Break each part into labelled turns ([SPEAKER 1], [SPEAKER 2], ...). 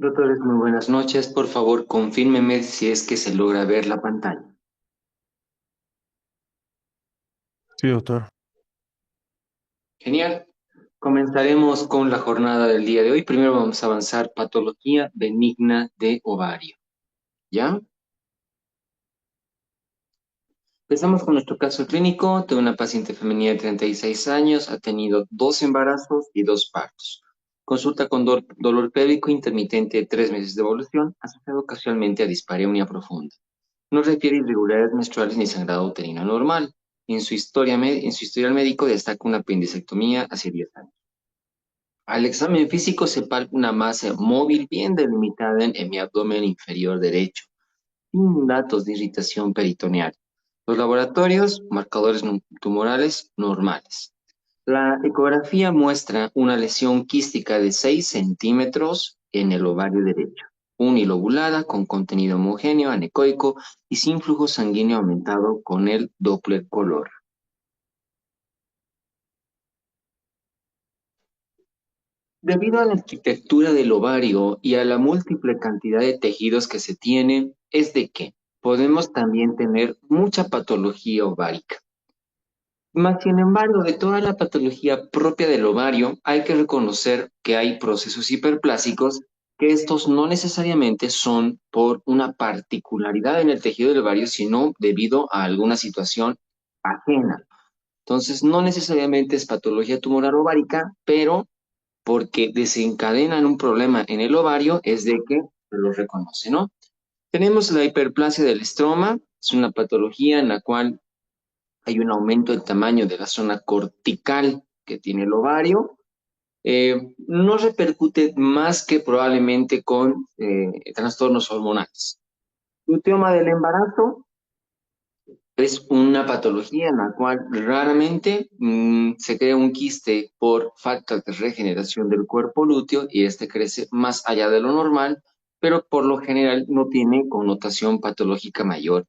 [SPEAKER 1] Doctores, muy buenas noches. Por favor, confírmeme si es que se logra ver la pantalla.
[SPEAKER 2] Sí, doctor.
[SPEAKER 1] Genial. Comenzaremos con la jornada del día de hoy. Primero vamos a avanzar patología benigna de ovario. ¿Ya? Empezamos con nuestro caso clínico de una paciente femenina de 36 años. Ha tenido dos embarazos y dos partos. Consulta con dolor pélvico intermitente de 3 meses de evolución, asociado ocasionalmente a dispareunia profunda. No refiere irregularidades menstruales ni sangrado uterino normal. En su historial médico destaca una apendicectomía hace 10 años. Al examen físico se palpa una masa móvil bien delimitada en mi abdomen inferior derecho, sin datos de irritación peritoneal. Los laboratorios, marcadores tumorales normales. La ecografía muestra una lesión quística de 6 centímetros en el ovario derecho, unilobulada, con contenido homogéneo, anecoico y sin flujo sanguíneo aumentado con el Doppler color. Debido a la arquitectura del ovario y a la múltiple cantidad de tejidos que se tienen, es de que podemos también tener mucha patología ovárica. Más sin embargo, de toda la patología propia del ovario, hay que reconocer que hay procesos hiperplásicos que estos no necesariamente son por una particularidad en el tejido del ovario, sino debido a alguna situación ajena. Entonces, no necesariamente es patología tumoral ovárica, pero porque desencadenan un problema en el ovario es de que se lo reconoce, ¿no? Tenemos la hiperplasia del estroma, es una patología en la cual hay un aumento del tamaño de la zona cortical que tiene el ovario. No repercute más que probablemente con trastornos hormonales. Luteoma del embarazo es una patología en la cual raramente se crea un quiste por falta de regeneración del cuerpo lúteo y este crece más allá de lo normal, pero por lo general no tiene connotación patológica mayor.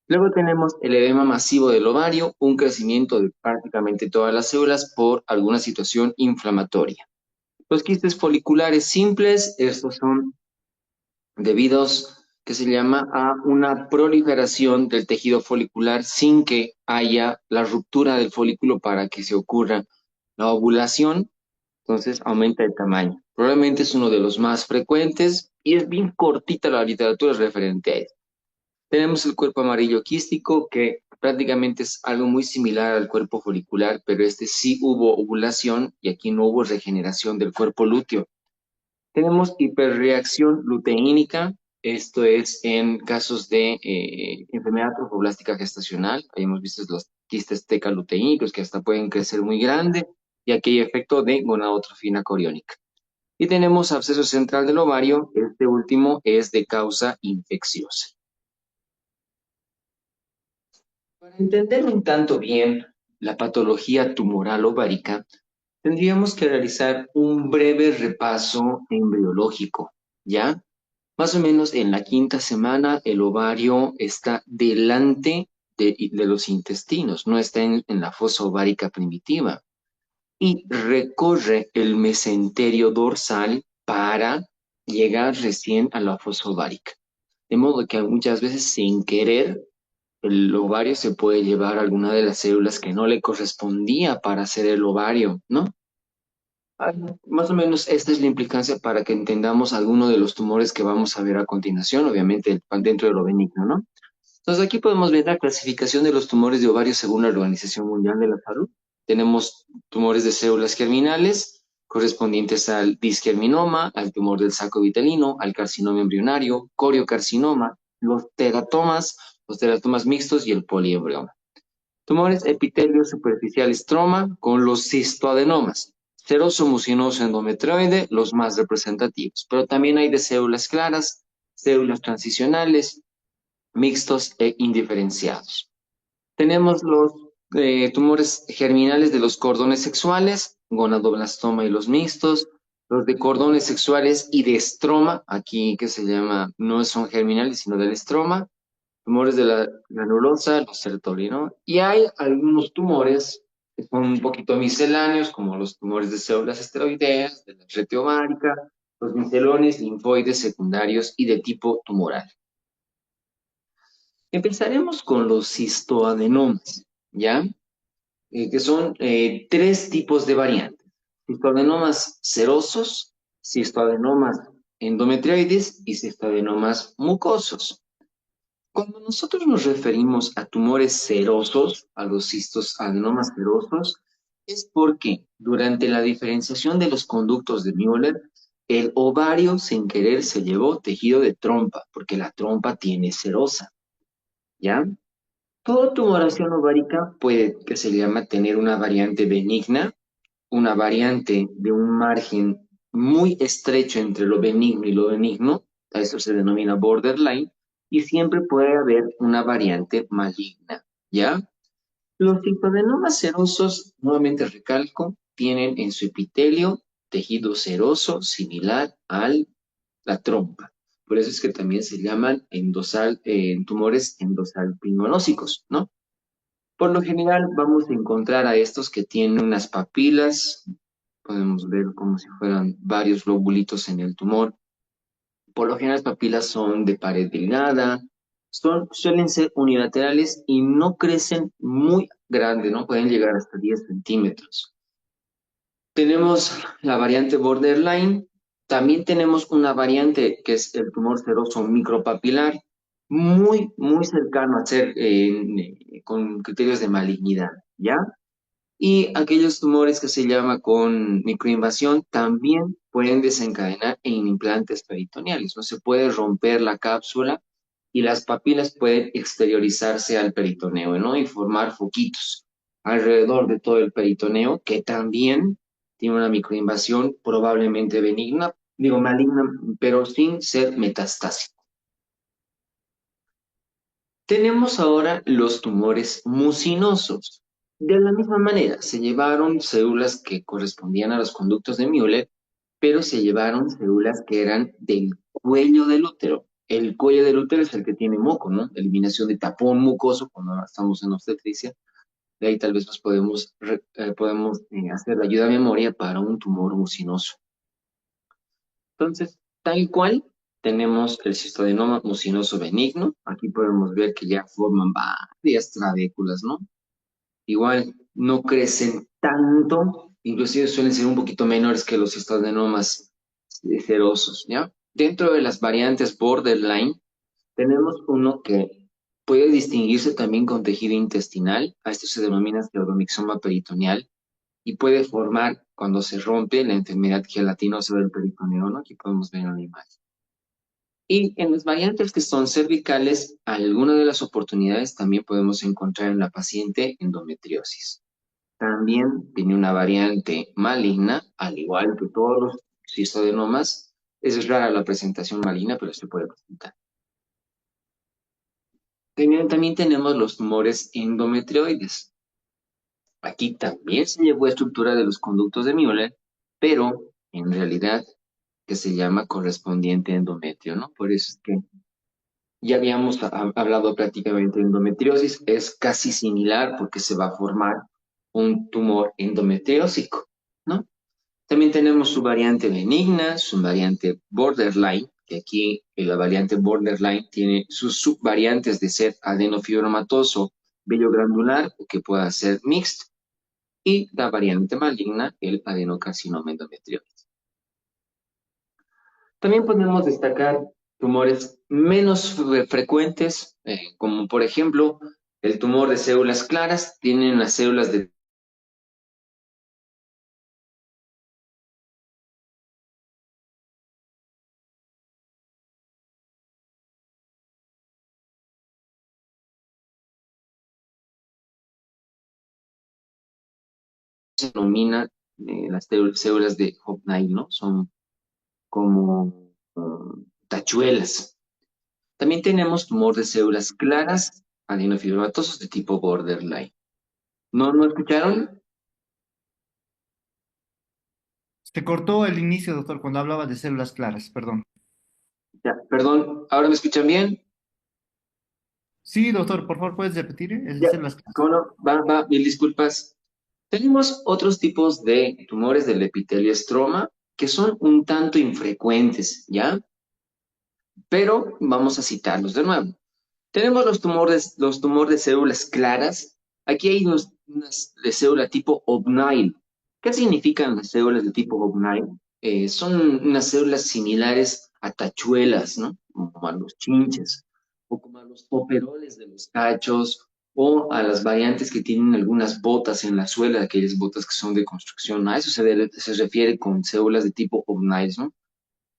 [SPEAKER 1] Luego tenemos el edema masivo del ovario, un crecimiento de prácticamente todas las células por alguna situación inflamatoria. Los quistes foliculares simples, estos son debidos, que se llama, a una proliferación del tejido folicular sin que haya la ruptura del folículo para que se ocurra la ovulación, entonces aumenta el tamaño. Probablemente es uno de los más frecuentes y es bien cortita la literatura referente a esto. Tenemos el cuerpo amarillo quístico, que prácticamente es algo muy similar al cuerpo folicular, pero este sí hubo ovulación y aquí no hubo regeneración del cuerpo lúteo. Tenemos hiperreacción luteínica, esto es en casos de enfermedad trofoblástica gestacional. Ahí hemos visto los quistes tecaluteínicos que hasta pueden crecer muy grande y aquí hay efecto de gonadotrofina coriónica. Y tenemos absceso central del ovario, este último es de causa infecciosa. Para entender un tanto bien la patología tumoral ovárica, tendríamos que realizar un breve repaso embriológico, ¿ya? Más o menos en la quinta semana el ovario está delante de los intestinos, no está en la fosa ovárica primitiva y recorre el mesenterio dorsal para llegar recién a la fosa ovárica. De modo que muchas veces sin querer el ovario se puede llevar alguna de las células que no le correspondía para hacer el ovario, ¿no? Ah, más o menos esta es la implicancia para que entendamos alguno de los tumores que vamos a ver a continuación, obviamente dentro de lo benigno, ¿no? Entonces aquí podemos ver la clasificación de los tumores de ovario según la Organización Mundial de la Salud. Tenemos tumores de células germinales correspondientes al disgerminoma, al tumor del saco vitelino, al carcinoma embrionario, coriocarcinoma, los teratomas mixtos y el poliembrioma. Tumores epitelio superficial estroma con los cistoadenomas. Seroso mucinoso endometrioide, los más representativos. Pero también hay de células claras, células transicionales, mixtos e indiferenciados. Tenemos los tumores germinales de los cordones sexuales, gonadoblastoma y los mixtos, los de cordones sexuales y de estroma, aquí que se llama, no son germinales, sino del estroma, tumores de la granulosa, los Sertoli, ¿no? Y hay algunos tumores que son un poquito misceláneos, como los tumores de células esteroideas, de la rete ovárica, los micelones linfoides secundarios y de tipo tumoral. Empezaremos con los cistoadenomas, ¿ya? Que son tres tipos de variantes. Cistoadenomas serosos, cistoadenomas endometrioides y cistoadenomas mucosos. Cuando nosotros nos referimos a tumores serosos, a los cistoadenomas serosos, es porque durante la diferenciación de los conductos de Müller, el ovario sin querer se llevó tejido de trompa, porque la trompa tiene serosa, ¿ya? Toda tumoración ovárica puede, que se llama, tener una variante benigna, una variante de un margen muy estrecho entre lo benigno y lo benigno, a eso se denomina borderline, y siempre puede haber una variante maligna, ¿ya? Los linfadenomas serosos, nuevamente recalco, tienen en su epitelio tejido seroso similar a la trompa. Por eso es que también se llaman tumores endosalpinológicos, ¿no? Por lo general vamos a encontrar a estos que tienen unas papilas, podemos ver como si fueran varios globulitos en el tumor. Por lo general las papilas son de pared delgada, suelen ser unilaterales y no crecen muy grande, ¿no? Pueden llegar hasta 10 centímetros. Tenemos la variante borderline, también tenemos una variante que es el tumor seroso micropapilar, muy cercano a ser con criterios de malignidad, ¿ya? Y aquellos tumores que se llama con microinvasión también pueden desencadenar en implantes peritoneales, ¿no? Se puede romper la cápsula y las papilas pueden exteriorizarse al peritoneo, ¿no? Y formar foquitos alrededor de todo el peritoneo, que también tiene una microinvasión probablemente benigna, digo maligna, pero sin ser metastásica. Tenemos ahora los tumores mucinosos. De la misma manera, se llevaron células que correspondían a los conductos de Müller, pero se llevaron células que eran del cuello del útero. El cuello del útero es el que tiene moco, ¿no? Eliminación de tapón mucoso cuando estamos en obstetricia. De ahí tal vez nos podemos hacer la ayuda a memoria para un tumor mucinoso. Entonces, tal cual, tenemos el cistoadenoma mucinoso benigno. Aquí podemos ver que ya forman varias trabéculas, ¿no? Igual, no crecen tanto, inclusive suelen ser un poquito menores que los cistadenomas serosos, ¿ya? Dentro de las variantes borderline, tenemos uno que puede distinguirse también con tejido intestinal. A esto se denomina pseudomixoma peritoneal y puede formar, cuando se rompe, la enfermedad gelatinosa del peritoneo, ¿no? Aquí podemos ver en la imagen. Y en las variantes que son cervicales, algunas de las oportunidades también podemos encontrar en la paciente endometriosis. También tiene una variante maligna, al igual que todos los cistodenomas. Es rara la presentación maligna, pero se puede presentar. También tenemos los tumores endometrioides. Aquí también se llevó estructura de los conductos de Müller, pero en realidad que se llama correspondiente endometrio, ¿no? Por eso es que ya habíamos hablado prácticamente de endometriosis, es casi similar porque se va a formar un tumor endometriósico, ¿no? También tenemos su variante benigna, su variante borderline, que aquí la variante borderline tiene sus subvariantes de ser adenofibromatoso, vello granular o que pueda ser mixto, y la variante maligna, el adenocarcinoma endometrioide. También podemos destacar tumores menos frecuentes, como por ejemplo el tumor de células claras, tienen las células de se denomina las células de Hoffney, ¿no? Son como tachuelas. También tenemos tumor de células claras, adenofibromatosos de tipo borderline. ¿No escucharon?
[SPEAKER 3] Se cortó el inicio, doctor, cuando hablaba de células claras, perdón.
[SPEAKER 1] Ya, perdón, ¿ahora me escuchan bien?
[SPEAKER 3] Sí, doctor, por favor, ¿puedes repetir? Es de
[SPEAKER 1] Ya,
[SPEAKER 3] células claras.
[SPEAKER 1] ¿cómo no? Va, mil disculpas. Tenemos otros tipos de tumores del epitelio estroma. que son un tanto infrecuentes, ¿ya? Pero vamos a citarlos de nuevo. Tenemos los tumores de células claras. Aquí hay unas de célula tipo Obnile. ¿Qué significan las células de tipo Obnile? Son unas células similares a tachuelas, ¿no? Como a los chinches, o como a los operoles de los cachos, o a las variantes que tienen algunas botas en la suela, aquellas botas que son de construcción. A eso se refiere con células de tipo Obnile, ¿no?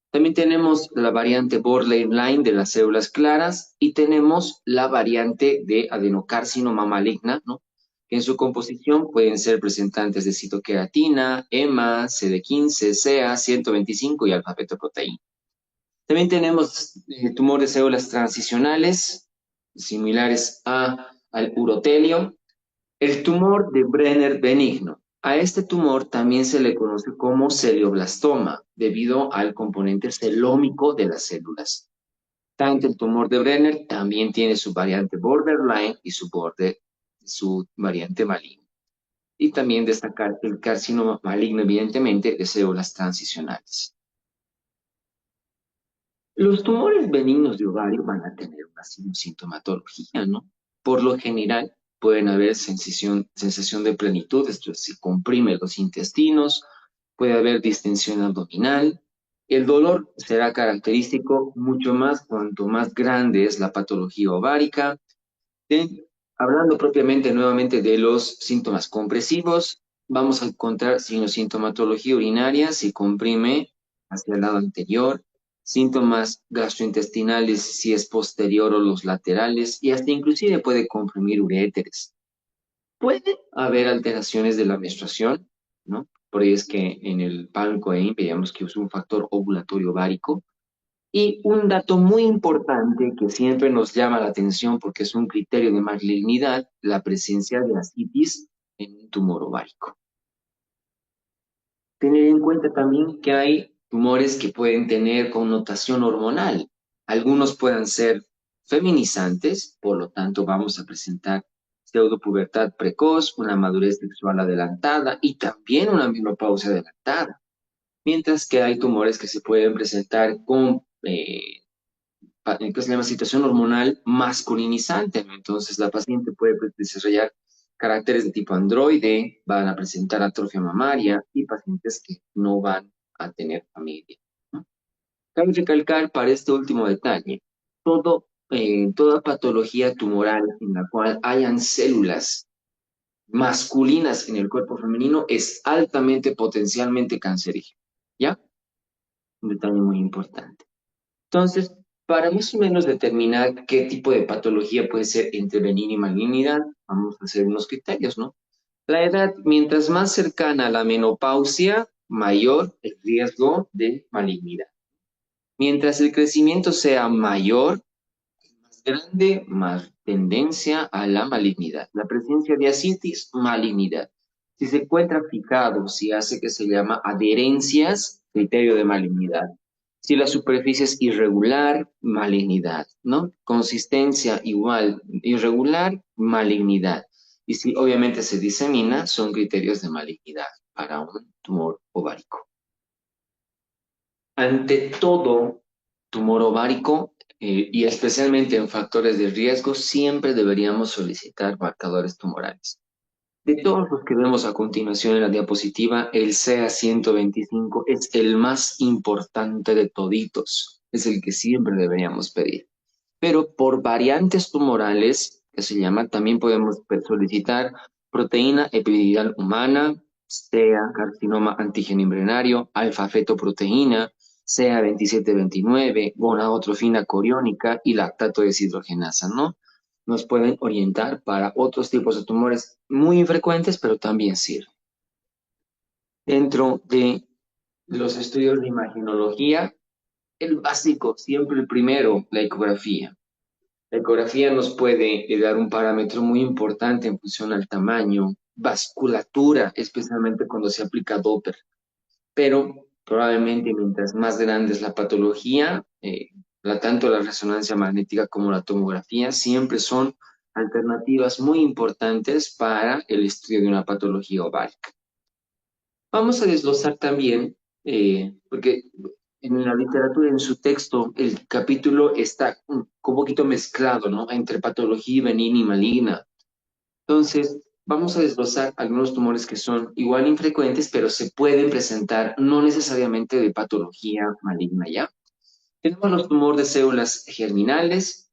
[SPEAKER 1] También tenemos la variante borderline de las células claras y tenemos la variante de adenocarcinoma maligna, ¿no? Que en su composición pueden ser presentantes de citoqueratina, EMA, CD15, CA, 125 y alfa-fetoproteína. También tenemos tumores de células transicionales, similares al urotelio, el tumor de Brenner benigno. A este tumor también se le conoce como celioblastoma, debido al componente celómico de las células. Tanto el tumor de Brenner también tiene su variante borderline y su variante maligna. Y también destacar el carcinoma maligno, evidentemente, de células transicionales. Los tumores benignos de ovario van a tener una sintomatología, ¿no? Por lo general, pueden haber sensación de plenitud, esto es, se comprime los intestinos, puede haber distensión abdominal. El dolor será característico mucho más cuanto más grande es la patología ovárica. Hablando propiamente nuevamente de los síntomas compresivos, vamos a encontrar sintomatología urinaria, si comprime hacia el lado anterior, síntomas gastrointestinales si es posterior o los laterales, y hasta inclusive puede comprimir uréteres. Puede haber alteraciones de la menstruación, ¿no? Por ahí es que en el PALCOE veíamos que es un factor ovulatorio ovárico, y un dato muy importante que siempre nos llama la atención porque es un criterio de malignidad, la presencia de ascitis en un tumor ovárico. Tener en cuenta también que hay tumores que pueden tener connotación hormonal. Algunos puedan ser feminizantes, por lo tanto vamos a presentar pseudopubertad precoz, una madurez sexual adelantada y también una menopausia adelantada. Mientras que hay tumores que se pueden presentar con que se llama situación hormonal masculinizante, ¿no? Entonces la paciente puede desarrollar caracteres de tipo androide, van a presentar atrofia mamaria y pacientes que no van a tener familia, ¿no? Cabe recalcar para este último detalle, toda patología tumoral en la cual hayan células masculinas en el cuerpo femenino es altamente potencialmente cancerígeno, ¿ya? Un detalle muy importante. Entonces, para más o menos determinar qué tipo de patología puede ser entre benigna y malignidad, vamos a hacer unos criterios, ¿no? La edad, mientras más cercana a la menopausia, mayor el riesgo de malignidad. Mientras el crecimiento sea mayor, más grande, más tendencia a la malignidad. La presencia de ascitis, malignidad. Si se encuentra fijado, si hace que se llama adherencias, criterio de malignidad. Si la superficie es irregular, malignidad, ¿no? Consistencia igual, irregular, malignidad. Y si obviamente se disemina, son criterios de malignidad para un tumor ovárico. Ante todo tumor ovárico, y especialmente en factores de riesgo, siempre deberíamos solicitar marcadores tumorales. De todos los que vemos a continuación en la diapositiva, el CA 125 es el más importante de toditos. Es el que siempre deberíamos pedir. Pero por variantes tumorales, que se llama, también podemos solicitar proteína epididal humana, SEA, carcinoma antígeno embrionario, alfa-fetoproteína, SEA 2729, gonadotrofina coriónica y lactato deshidrogenasa, ¿no? Nos pueden orientar para otros tipos de tumores muy infrecuentes, pero también sirven. Dentro de los estudios de imagenología, el básico, siempre el primero, la ecografía. La ecografía nos puede dar un parámetro muy importante en función al tamaño, vasculatura, especialmente cuando se aplica Doppler. Pero probablemente mientras más grande es la patología, tanto la resonancia magnética como la tomografía siempre son alternativas muy importantes para el estudio de una patología ovárica. Vamos a desglosar también porque en la literatura, en su texto, el capítulo está un poquito mezclado, ¿no? Entre patología benigna y maligna. Entonces, vamos a desglosar algunos tumores que son igual infrecuentes, pero se pueden presentar no necesariamente de patología maligna, ¿ya? Tenemos los tumores de células germinales,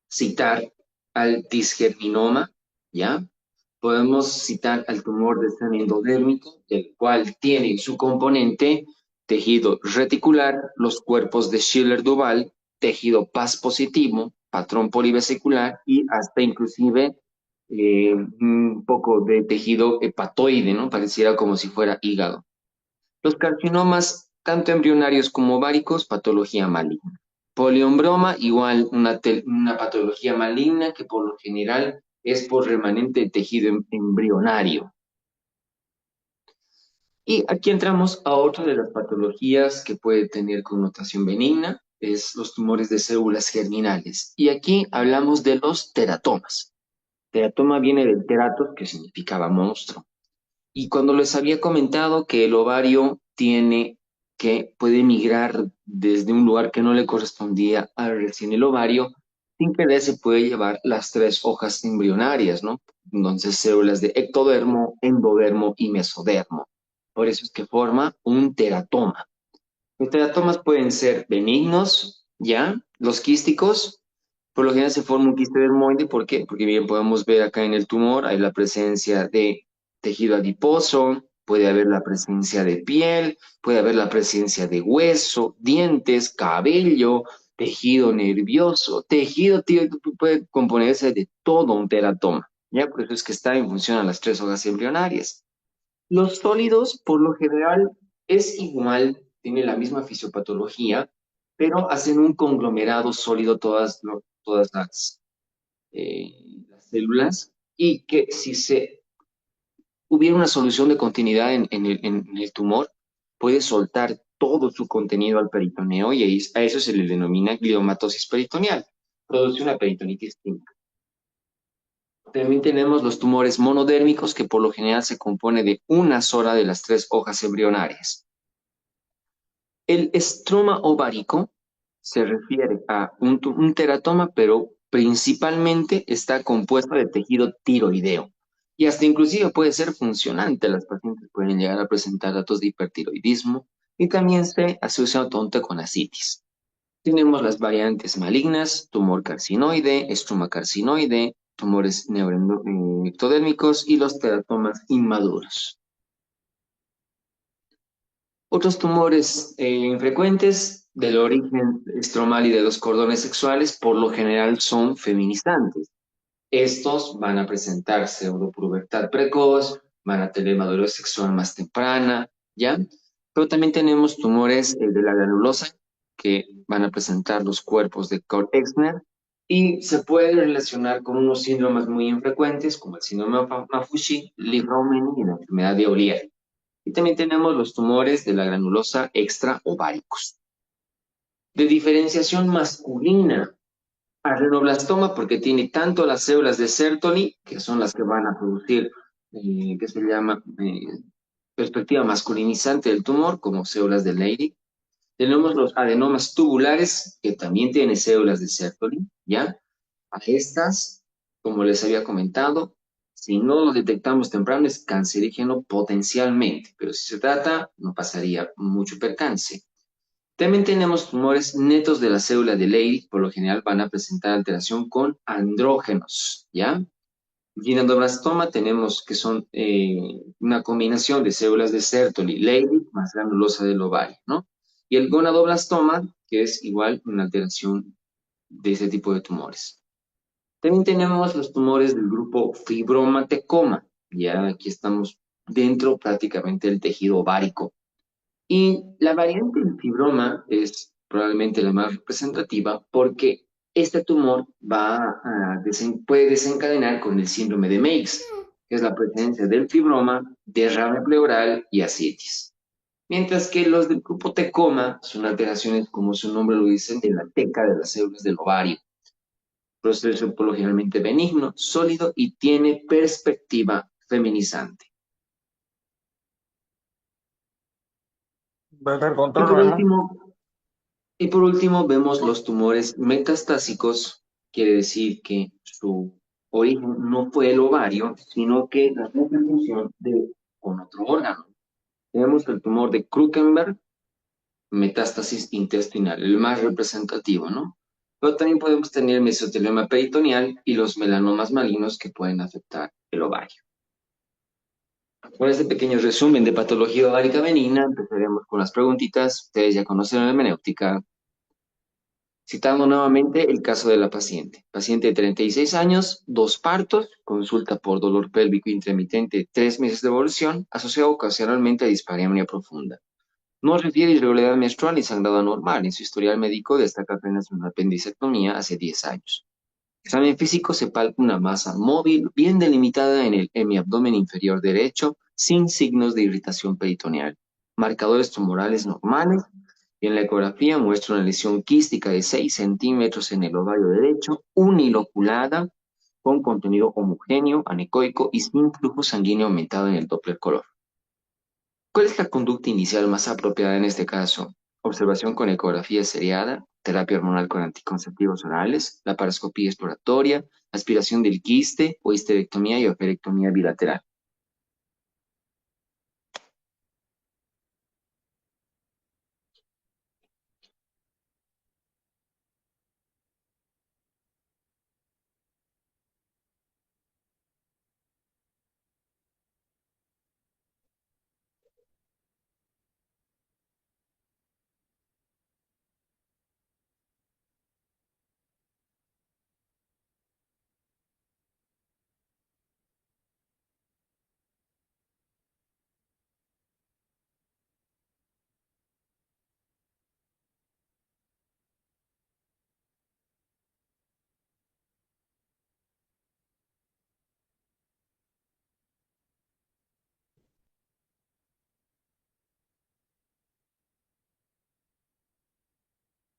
[SPEAKER 1] citar al disgerminoma, ¿ya? Podemos citar al tumor del seno endodérmico, el cual tiene en su componente tejido reticular, los cuerpos de Schiller-Duval, tejido Paz positivo, patrón polivesicular y hasta inclusive un poco de tejido hepatoide, ¿no? Pareciera como si fuera hígado. Los carcinomas, tanto embrionarios como ováricos, patología maligna. Poliombroma, igual una patología maligna que por lo general es por remanente de tejido embrionario. Y aquí entramos a otra de las patologías que puede tener connotación benigna, es los tumores de células germinales. Y aquí hablamos de los teratomas. Teratoma viene del teratos, que significaba monstruo. Y cuando les había comentado que el ovario tiene que puede migrar desde un lugar que no le correspondía al recién el ovario, sin querer se puede llevar las tres hojas embrionarias, ¿no? Entonces, células de ectodermo, endodermo y mesodermo. Por eso es que forma un teratoma. Los teratomas pueden ser benignos, ¿ya? Los quísticos, por lo general se forma un quiste dermoide, ¿por qué? Porque bien podemos ver acá en el tumor, hay la presencia de tejido adiposo, puede haber la presencia de piel, puede haber la presencia de hueso, dientes, cabello, tejido nervioso, tejido tío, puede componerse de todo un teratoma, ¿ya? Por eso es que está en función a las tres hojas embrionarias. Los sólidos, por lo general, es igual, tienen la misma fisiopatología, pero hacen un conglomerado sólido todas, todas las células y que si se hubiera una solución de continuidad en el tumor, puede soltar todo su contenido al peritoneo y a eso se le denomina gliomatosis peritoneal. Produce una peritonitis química. También tenemos los tumores monodérmicos, que por lo general se compone de una sola de las tres hojas embrionarias. El estroma ovárico se refiere a un teratoma, pero principalmente está compuesto de tejido tiroideo. Y hasta inclusive puede ser funcionante. Las pacientes pueden llegar a presentar datos de hipertiroidismo y también se asocia tonto con asitis. Tenemos las variantes malignas, tumor carcinoide, estroma carcinoide, tumores neuroectodérmicos y los teratomas inmaduros. Otros tumores infrecuentes del origen estromal y de los cordones sexuales por lo general son feminizantes. Estos van a presentar pseudopubertad precoz, van a tener madurez sexual más temprana, ¿ya? Pero también tenemos tumores de la granulosa que van a presentar los cuerpos de Kohl-Exner y se puede relacionar con unos síndromes muy infrecuentes como el síndrome de Maffucci, Li-Fraumeni y la enfermedad de Ollier. Y también tenemos los tumores de la granulosa extraováricos. De diferenciación masculina, adenoblastoma porque tiene tanto las células de Sertoli, que son las que van a producir, que se llama perspectiva masculinizante del tumor, como células de Leydig. Tenemos los adenomas tubulares, que también tienen células de Sertoli, ¿ya? A estas, como les había comentado, si no lo detectamos temprano es cancerígeno potencialmente, pero si se trata, no pasaría mucho percance. También tenemos tumores netos de la célula de Leydig, por lo general van a presentar alteración con andrógenos, ¿ya? Ginandoblastoma tenemos que son una combinación de células de Sertoli, Leydig más granulosa del ovario, ¿no? Y el gonadoblastoma, que es igual una alteración de ese tipo de tumores. También tenemos los tumores del grupo fibromatecoma, ya aquí estamos dentro prácticamente del tejido ovárico. Y la variante del fibroma es probablemente la más representativa porque este tumor puede desencadenar con el síndrome de Meigs, que es la presencia del fibroma, derrame pleural y ascitis. Mientras que los del grupo tecoma son alteraciones, como su nombre lo dice, de la teca de las células del ovario. Proceso por lo generalmente benigno, sólido y tiene perspectiva feminizante.
[SPEAKER 2] Desde el
[SPEAKER 1] Y
[SPEAKER 2] control
[SPEAKER 1] por
[SPEAKER 2] renal.
[SPEAKER 1] último, y por último, vemos los tumores metastásicos, quiere decir que su origen no fue el ovario, sino que la repercusión de con otro órgano. Tenemos el tumor de Krukenberg, metástasis intestinal, el más representativo, ¿no? Pero también podemos tener el mesotelioma peritoneal y los melanomas malignos que pueden afectar el ovario. Con este pequeño resumen de patología ovárica benigna, empezaremos con las preguntitas. Ustedes ya conocen la hermenéutica. Citando nuevamente el caso de la paciente. Paciente de 36 años, dos partos, consulta por dolor pélvico intermitente, 3 meses de evolución, asociado ocasionalmente a dispareunia profunda. No refiere irregularidad menstrual ni sangrado anormal. En su historial médico destaca apenas una apendicectomía hace 10 años. Examen físico se palpa una masa móvil bien delimitada en el hemiabdomen inferior derecho, sin signos de irritación peritoneal. Marcadores tumorales normales. Y en la ecografía muestra una lesión quística de 6 centímetros en el ovario derecho, uniloculada, con contenido homogéneo, anecoico y sin flujo sanguíneo aumentado en el Doppler color. ¿Cuál es la conducta inicial más apropiada en este caso? Observación con ecografía seriada, terapia hormonal con anticonceptivos orales, laparoscopía exploratoria, aspiración del quiste o histerectomía y operectomía bilateral.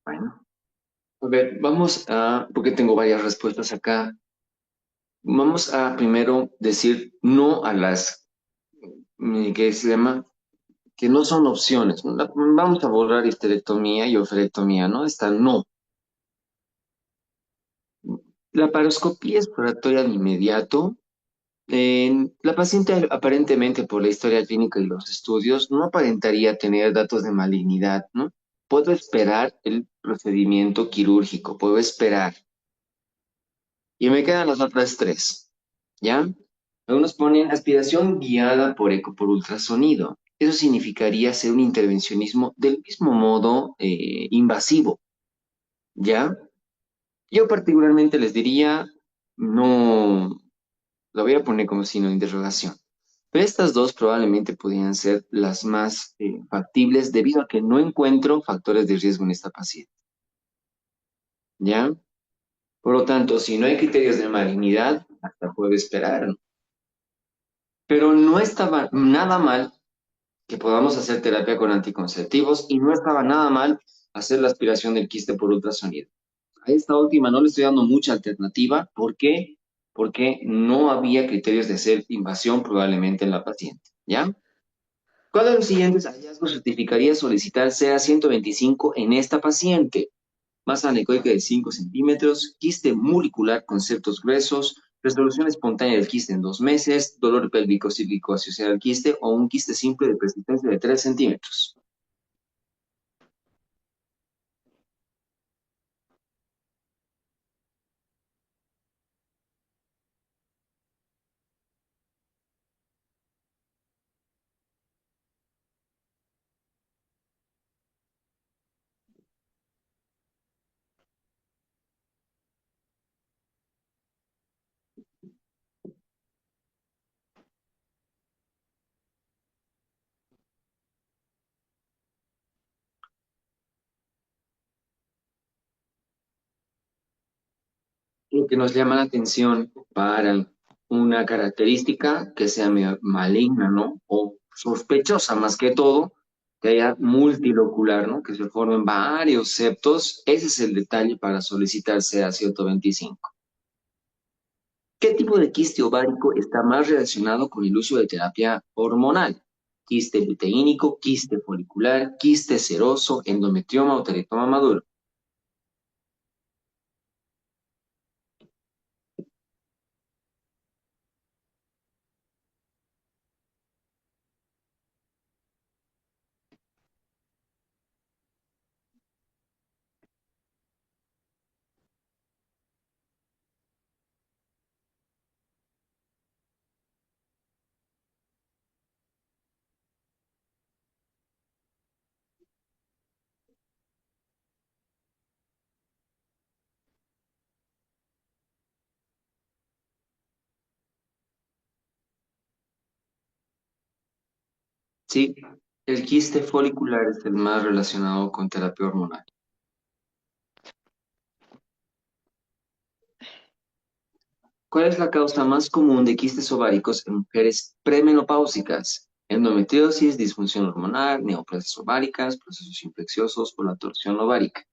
[SPEAKER 1] Bueno, a ver, porque tengo varias respuestas acá, vamos a primero decir no a las que se llama, que no son opciones. Vamos a borrar histerectomía y oferectomía, ¿no? Está no. La paroscopía exploratoria de inmediato. La paciente aparentemente por la historia clínica y los estudios no aparentaría tener datos de malignidad, ¿no? Puedo esperar el procedimiento quirúrgico, puedo esperar. Y me quedan las otras tres, ¿ya? Algunos ponen aspiración guiada por eco por ultrasonido. Eso significaría hacer un intervencionismo del mismo modo invasivo, ¿ya? Yo particularmente les diría, no, lo voy a poner como signo de interrogación. Pero estas dos probablemente podrían ser las más factibles debido a que no encuentro factores de riesgo en esta paciente, ¿ya? Por lo tanto, si no hay criterios de malignidad, hasta puedo esperar, ¿no? Pero no estaba nada mal que podamos hacer terapia con anticonceptivos y no estaba nada mal hacer la aspiración del quiste por ultrasonido. A esta última no le estoy dando mucha alternativa. ¿Por qué? Porque no había criterios de hacer invasión probablemente en la paciente, ¿ya? ¿Cuál de los siguientes hallazgos justificaría solicitar CA-125 en esta paciente? Masa anecoica de 5 centímetros, quiste molecular con septos gruesos, resolución espontánea del quiste en 2 meses, dolor pélvico cíclico asociado al quiste o un quiste simple de persistencia de 3 centímetros. Lo que nos llama la atención para una característica que sea maligna, ¿no? O sospechosa más que todo, que haya multilocular, ¿no? Que se formen varios septos. Ese es el detalle para solicitar CA-125. ¿Qué tipo de quiste ovárico está más relacionado con el uso de terapia hormonal? quiste luteínico, quiste folicular, quiste seroso, endometrioma o teratoma maduro. Sí, el quiste folicular es el más relacionado con terapia hormonal. ¿Cuál es la causa más común de quistes ováricos en mujeres premenopáusicas? Endometriosis, disfunción hormonal, neoplasias ováricas, procesos infecciosos o la torsión ovárica.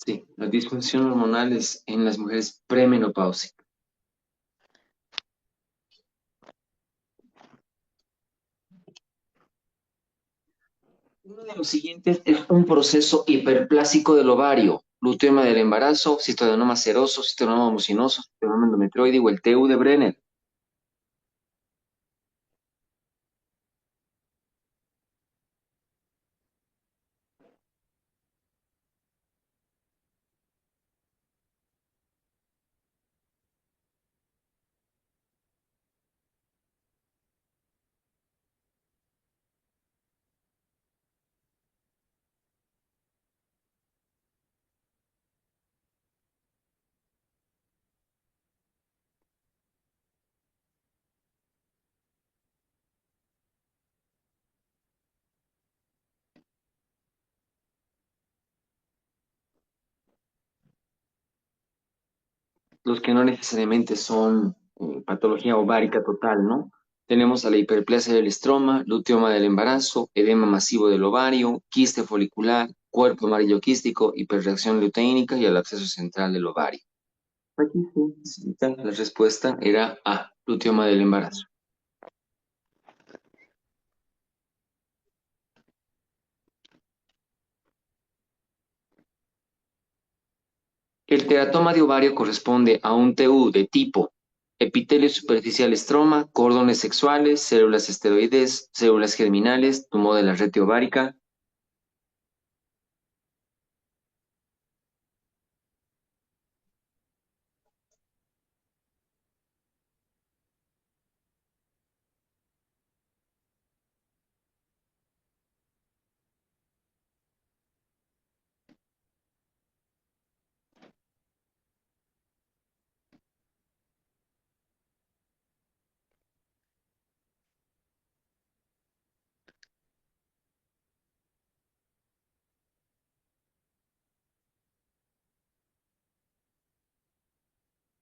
[SPEAKER 1] Sí, la disfunción hormonal es en las mujeres premenopáusicas. Uno de los siguientes es un proceso hiperplásico del ovario, luteoma del embarazo, cistoadenoma seroso, cistoadenoma mucinoso, cistoadenoma endometrioide o el TU de Brenner. Los que no necesariamente son patología ovárica total, ¿no? Tenemos a la hiperplasia del estroma, luteoma del embarazo, edema masivo del ovario, quiste folicular, cuerpo amarillo quístico, hiperreacción luteínica y el absceso central del ovario. Aquí sí, la respuesta era A, luteoma del embarazo. El teratoma de ovario corresponde a un TU de tipo epitelio superficial estroma, cordones sexuales, células esteroides, células germinales, tumor de la red ovárica.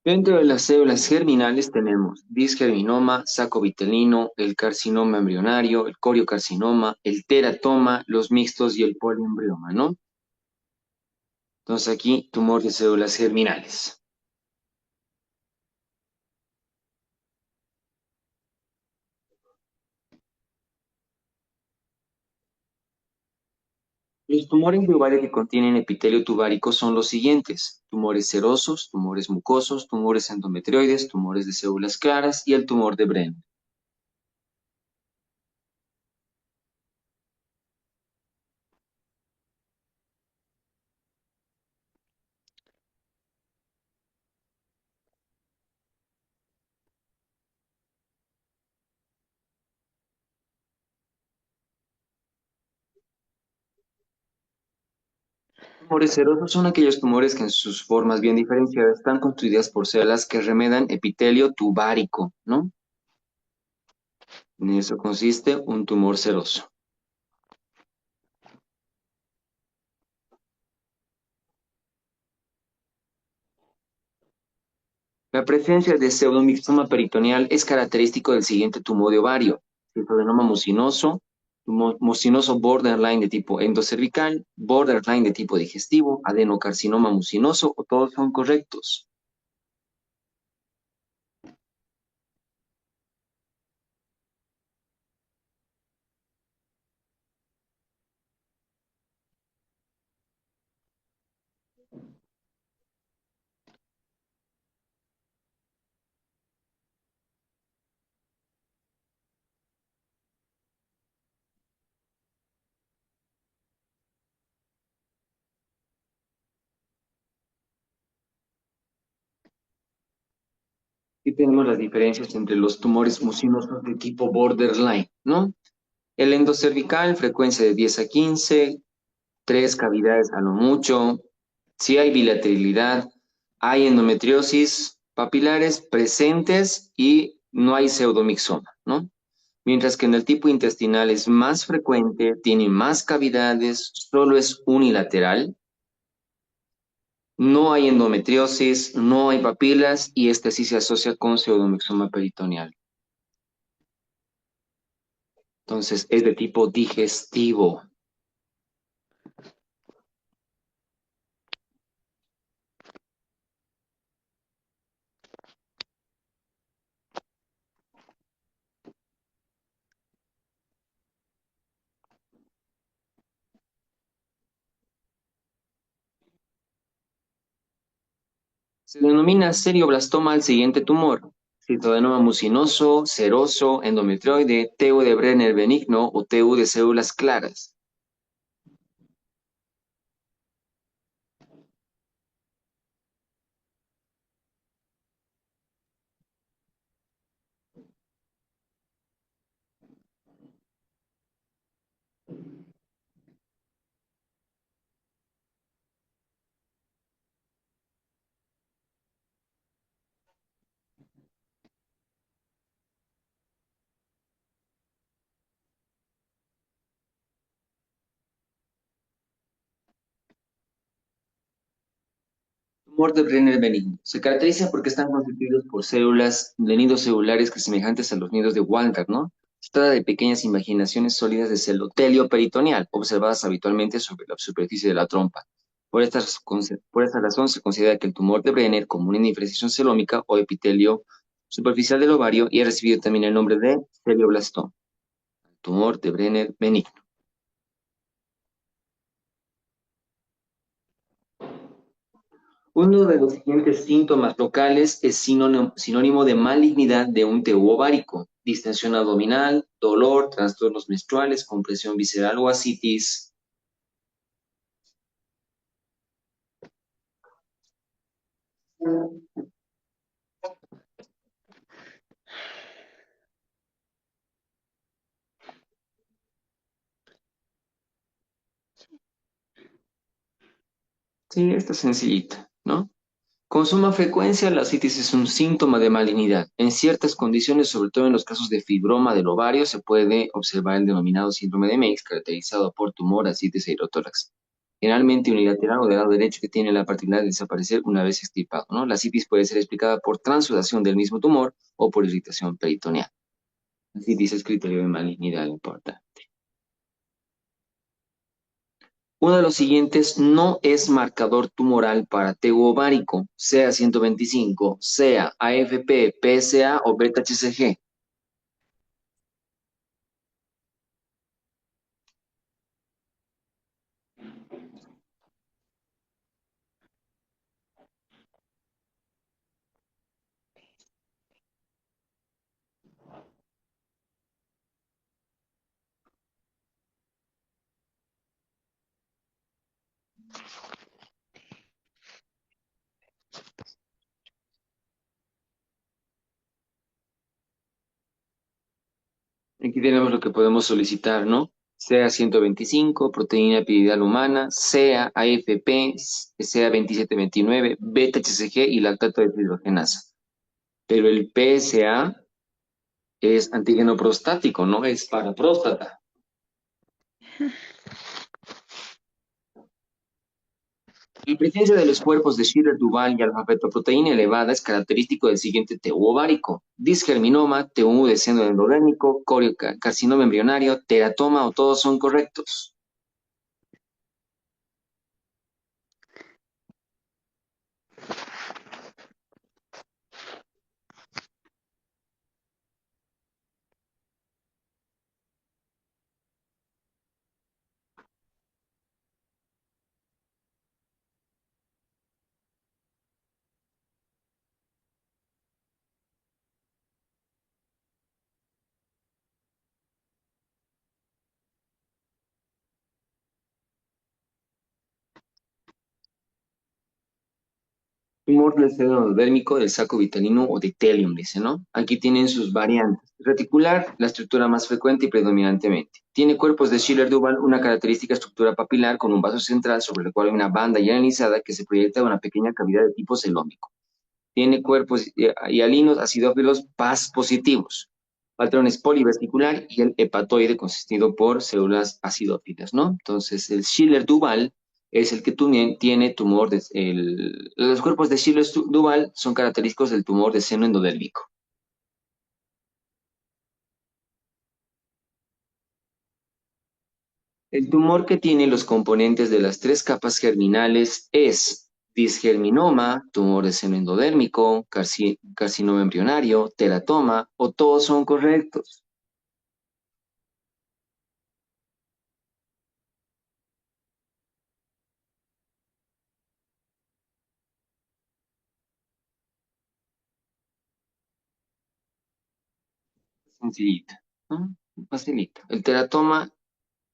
[SPEAKER 1] Dentro de las células germinales tenemos disgerminoma, saco vitelino, el carcinoma embrionario, el coriocarcinoma, el teratoma, los mixtos y el poliembrioma, ¿no? Entonces aquí, tumor de células germinales. Los tumores de ovario que contienen epitelio tubárico son los siguientes: tumores serosos, tumores mucosos, tumores endometrioides, tumores de células claras y el tumor de Brenner. Tumores serosos son aquellos tumores que en sus formas bien diferenciadas están constituidas por células que remedan epitelio tubárico, ¿no? En eso consiste un tumor seroso. La presencia de pseudomixoma peritoneal es característico del siguiente tumor de ovario: citoadenoma mucinoso, mucinoso borderline de tipo endocervical, borderline de tipo digestivo, adenocarcinoma mucinoso, o todos son correctos. Aquí tenemos las diferencias entre los tumores mucinosos de tipo borderline, ¿no? El endocervical, frecuencia de 10 a 15, tres cavidades a lo mucho. Si hay bilateralidad, hay endometriosis papilares presentes y no hay pseudomixoma, ¿no? Mientras que en el tipo intestinal es más frecuente, tiene más cavidades, solo es unilateral, no hay endometriosis, no hay papilas y este sí se asocia con pseudomixoma peritoneal. Entonces es de tipo digestivo. Se denomina serioblastoma al siguiente tumor: citoadenoma mucinoso, seroso, endometrioide, TU de Brenner benigno o TU de células claras. Tumor de Brenner benigno. Se caracteriza porque están constituidos por células de nidos celulares que semejantes a los nidos de Walter, ¿no? Se trata de pequeñas imaginaciones sólidas de celotelio peritoneal, observadas habitualmente sobre la superficie de la trompa. Por esta razón se considera que el tumor de Brenner como una diferenciación celómica o epitelio superficial del ovario, y ha recibido también el nombre de serioblastoma, tumor de Brenner benigno. Uno de los siguientes síntomas locales es sinónimo de malignidad de un TU ovárico: distensión abdominal, dolor, trastornos menstruales, compresión visceral o ascitis. Sí, esta es sencillita, ¿no? Con suma frecuencia, la ascitis es un síntoma de malignidad. En ciertas condiciones, sobre todo en los casos de fibroma del ovario, se puede observar el denominado síndrome de Meigs, caracterizado por tumor, ascitis e hidrotórax, generalmente unilateral o del lado derecho, que tiene la particularidad de desaparecer una vez extirpado, ¿no? La ascitis puede ser explicada por transudación del mismo tumor o por irritación peritoneal. La ascitis es criterio de malignidad importante. Uno de los siguientes no es marcador tumoral para TU ovárico, sea 125, sea AFP, PSA o beta-HCG. Aquí tenemos lo que podemos solicitar, ¿no? CA 125, proteína epididal humana, CA, AFP, CA 2729, beta HCG y lactato de deshidrogenasa. Pero el PSA es antígeno prostático, no es para próstata. La presencia de los cuerpos de Schiller-Duval y alfa-fetoproteína elevada es característico del siguiente TU ovárico: disgerminoma, TU de seno endodérmico, carcinoma embrionario, teratoma o todos son correctos. Tumor del seno endodérmico, del saco vitalino o de Telium, dice, ¿no? Aquí tienen sus variantes. Reticular, la estructura más frecuente y predominantemente. Tiene cuerpos de Schiller-Duval, una característica estructura papilar con un vaso central sobre el cual hay una banda hialinizada que se proyecta de una pequeña cavidad de tipo celómico. Tiene cuerpos hialinos acidófilos Paz positivos. Patrones polivesicular y el hepatoide consistido por células acidófilas, ¿no? Entonces, el Schiller-Duval es el que tiene tumor los cuerpos de Schiller-Duval son característicos del tumor de seno endodérmico. El tumor que tiene los componentes de las tres capas germinales es disgerminoma, tumor de seno endodérmico, carcinoma embrionario, teratoma, o todos son correctos. Sencillita, ¿no? Facilita. El teratoma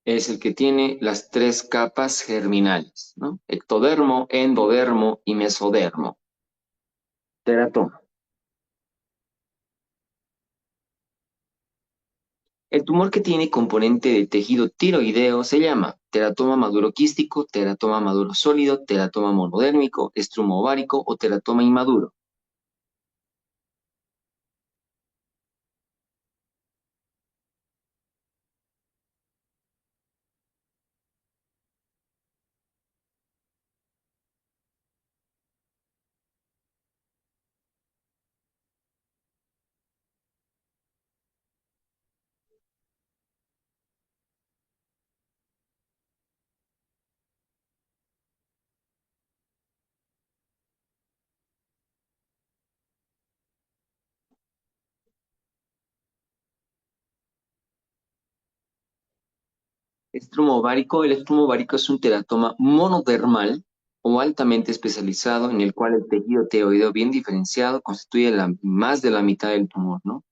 [SPEAKER 1] es el que tiene las tres capas germinales, ¿no? Ectodermo, endodermo y mesodermo. Teratoma. El tumor que tiene componente de tejido tiroideo se llama teratoma maduro quístico, teratoma maduro sólido, teratoma monodérmico, estrumo ovárico o teratoma inmaduro. Estrumo ovárico. El estrumo ovárico es un teratoma monodermal o altamente especializado en el cual el tejido tiroideo bien diferenciado constituye más de la mitad del tumor, ¿no?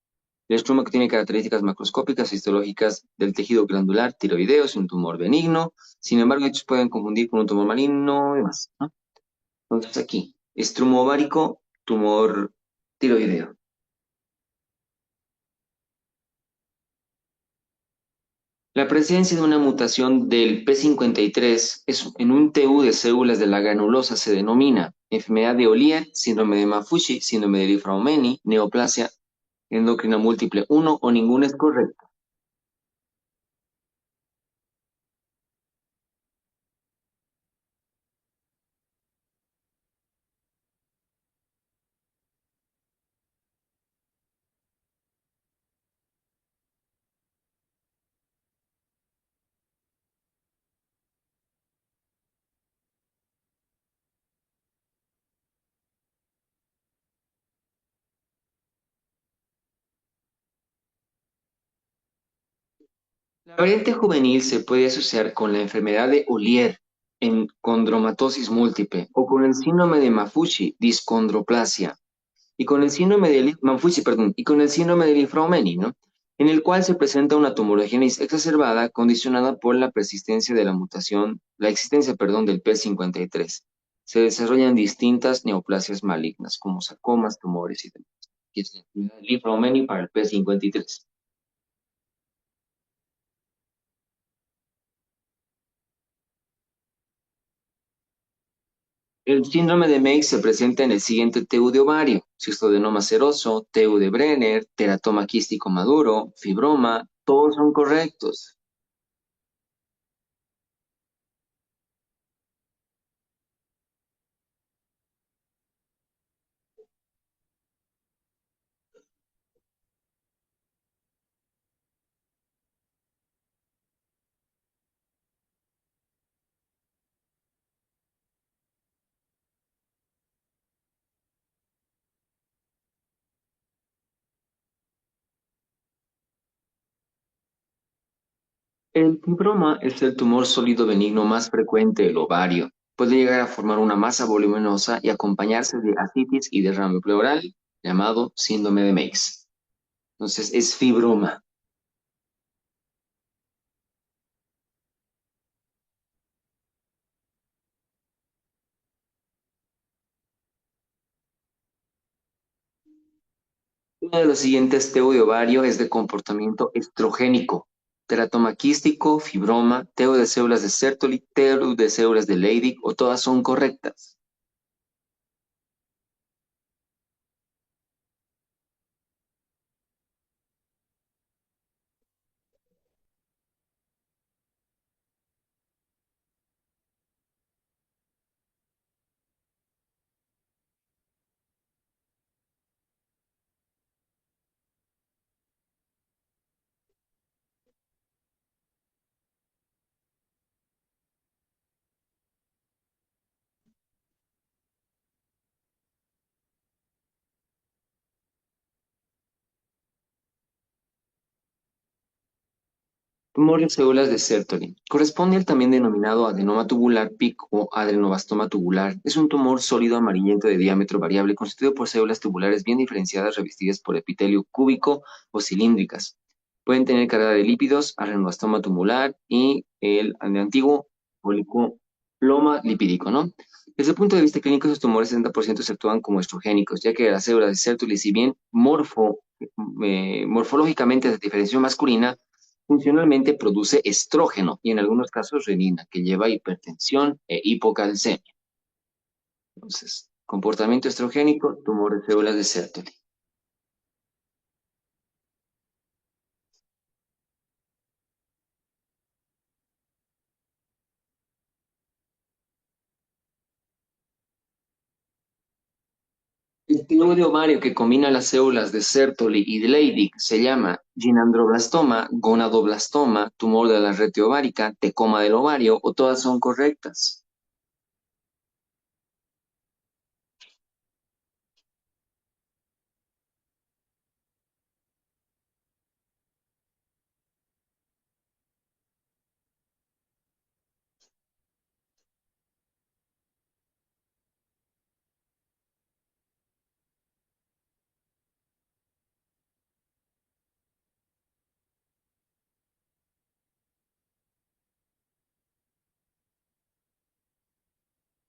[SPEAKER 1] El estroma que tiene características macroscópicas histológicas del tejido glandular tiroideo es un tumor benigno, sin embargo, ellos pueden confundir con un tumor maligno y demás, ¿no? Entonces aquí, estrumo ovárico, tumor tiroideo. La presencia de una mutación del P53 en un TU de células de la granulosa se denomina enfermedad de Ollier, síndrome de Maffucci, síndrome de Li-Fraumeni, neoplasia endocrina múltiple uno o ninguna es correcta. La variante juvenil se puede asociar con la enfermedad de Ollier en condromatosis múltiple o con el síndrome de Maffucci, discondroplasia, y con el síndrome de Maffucci, perdón, y con el síndrome de Li-Fraumeni, ¿no? En el cual se presenta una tumorogénesis exacerbada condicionada por la persistencia de la mutación, la existencia, perdón, del P53. Se desarrollan distintas neoplasias malignas, como sarcomas, tumores y demás. Y es la enfermedad de Li-Fraumeni para el P53. El síndrome de Meigs se presenta en el siguiente TU de ovario: cistoadenoma seroso, TU de Brenner, teratoma quístico maduro, fibroma, todos son correctos. El fibroma es el tumor sólido benigno más frecuente del ovario. Puede llegar a formar una masa voluminosa y acompañarse de ascitis y derrame pleural, llamado síndrome de Meigs. Entonces, es fibroma. Uno de los siguientes TU de ovario es de comportamiento estrogénico: teratoma quístico, fibroma, TU de células de Sertoli, TU de células de Leydig, o todas son correctas. Tumor de células de Sertoli. Corresponde al también denominado adenoma tubular PIC o adenoblastoma tubular. Es un tumor sólido amarillento de diámetro variable constituido por células tubulares bien diferenciadas revestidas por epitelio cúbico o cilíndricas. Pueden tener carga de lípidos, adenoblastoma tubular y el antiguo policoploma lipídico, ¿no? Desde el punto de vista clínico, esos tumores 60% se actúan como estrogénicos, ya que las células de Sertoli, si bien morfológicamente de diferenciación masculina, funcionalmente produce estrógeno y en algunos casos renina, que lleva a hipertensión e hipocalcemia. Entonces, comportamiento estrogénico, tumor de células de Sertoli. El tumor de ovario que combina las células de Sertoli y de Leydig se llama ginandroblastoma, gonadoblastoma, tumor de la red ovárica, tecoma del ovario, o todas son correctas.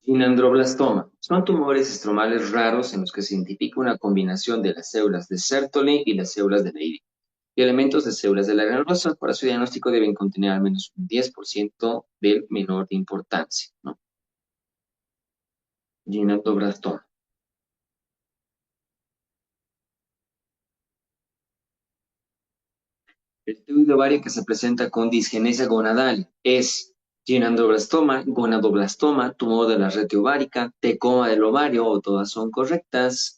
[SPEAKER 1] Ginandroblastoma. Son tumores estromales raros en los que se identifica una combinación de las células de Sertoli y las células de Leydig. Y elementos de células de la granulosa. Para su diagnóstico deben contener al menos un 10% del menor de importancia, ¿no? Ginatoblastoma. El tubo ovario que se presenta con disgenesia gonadal es ginandroblastoma, gonadoblastoma, tumor de la red ovárica, tecoma del ovario, o todas son correctas.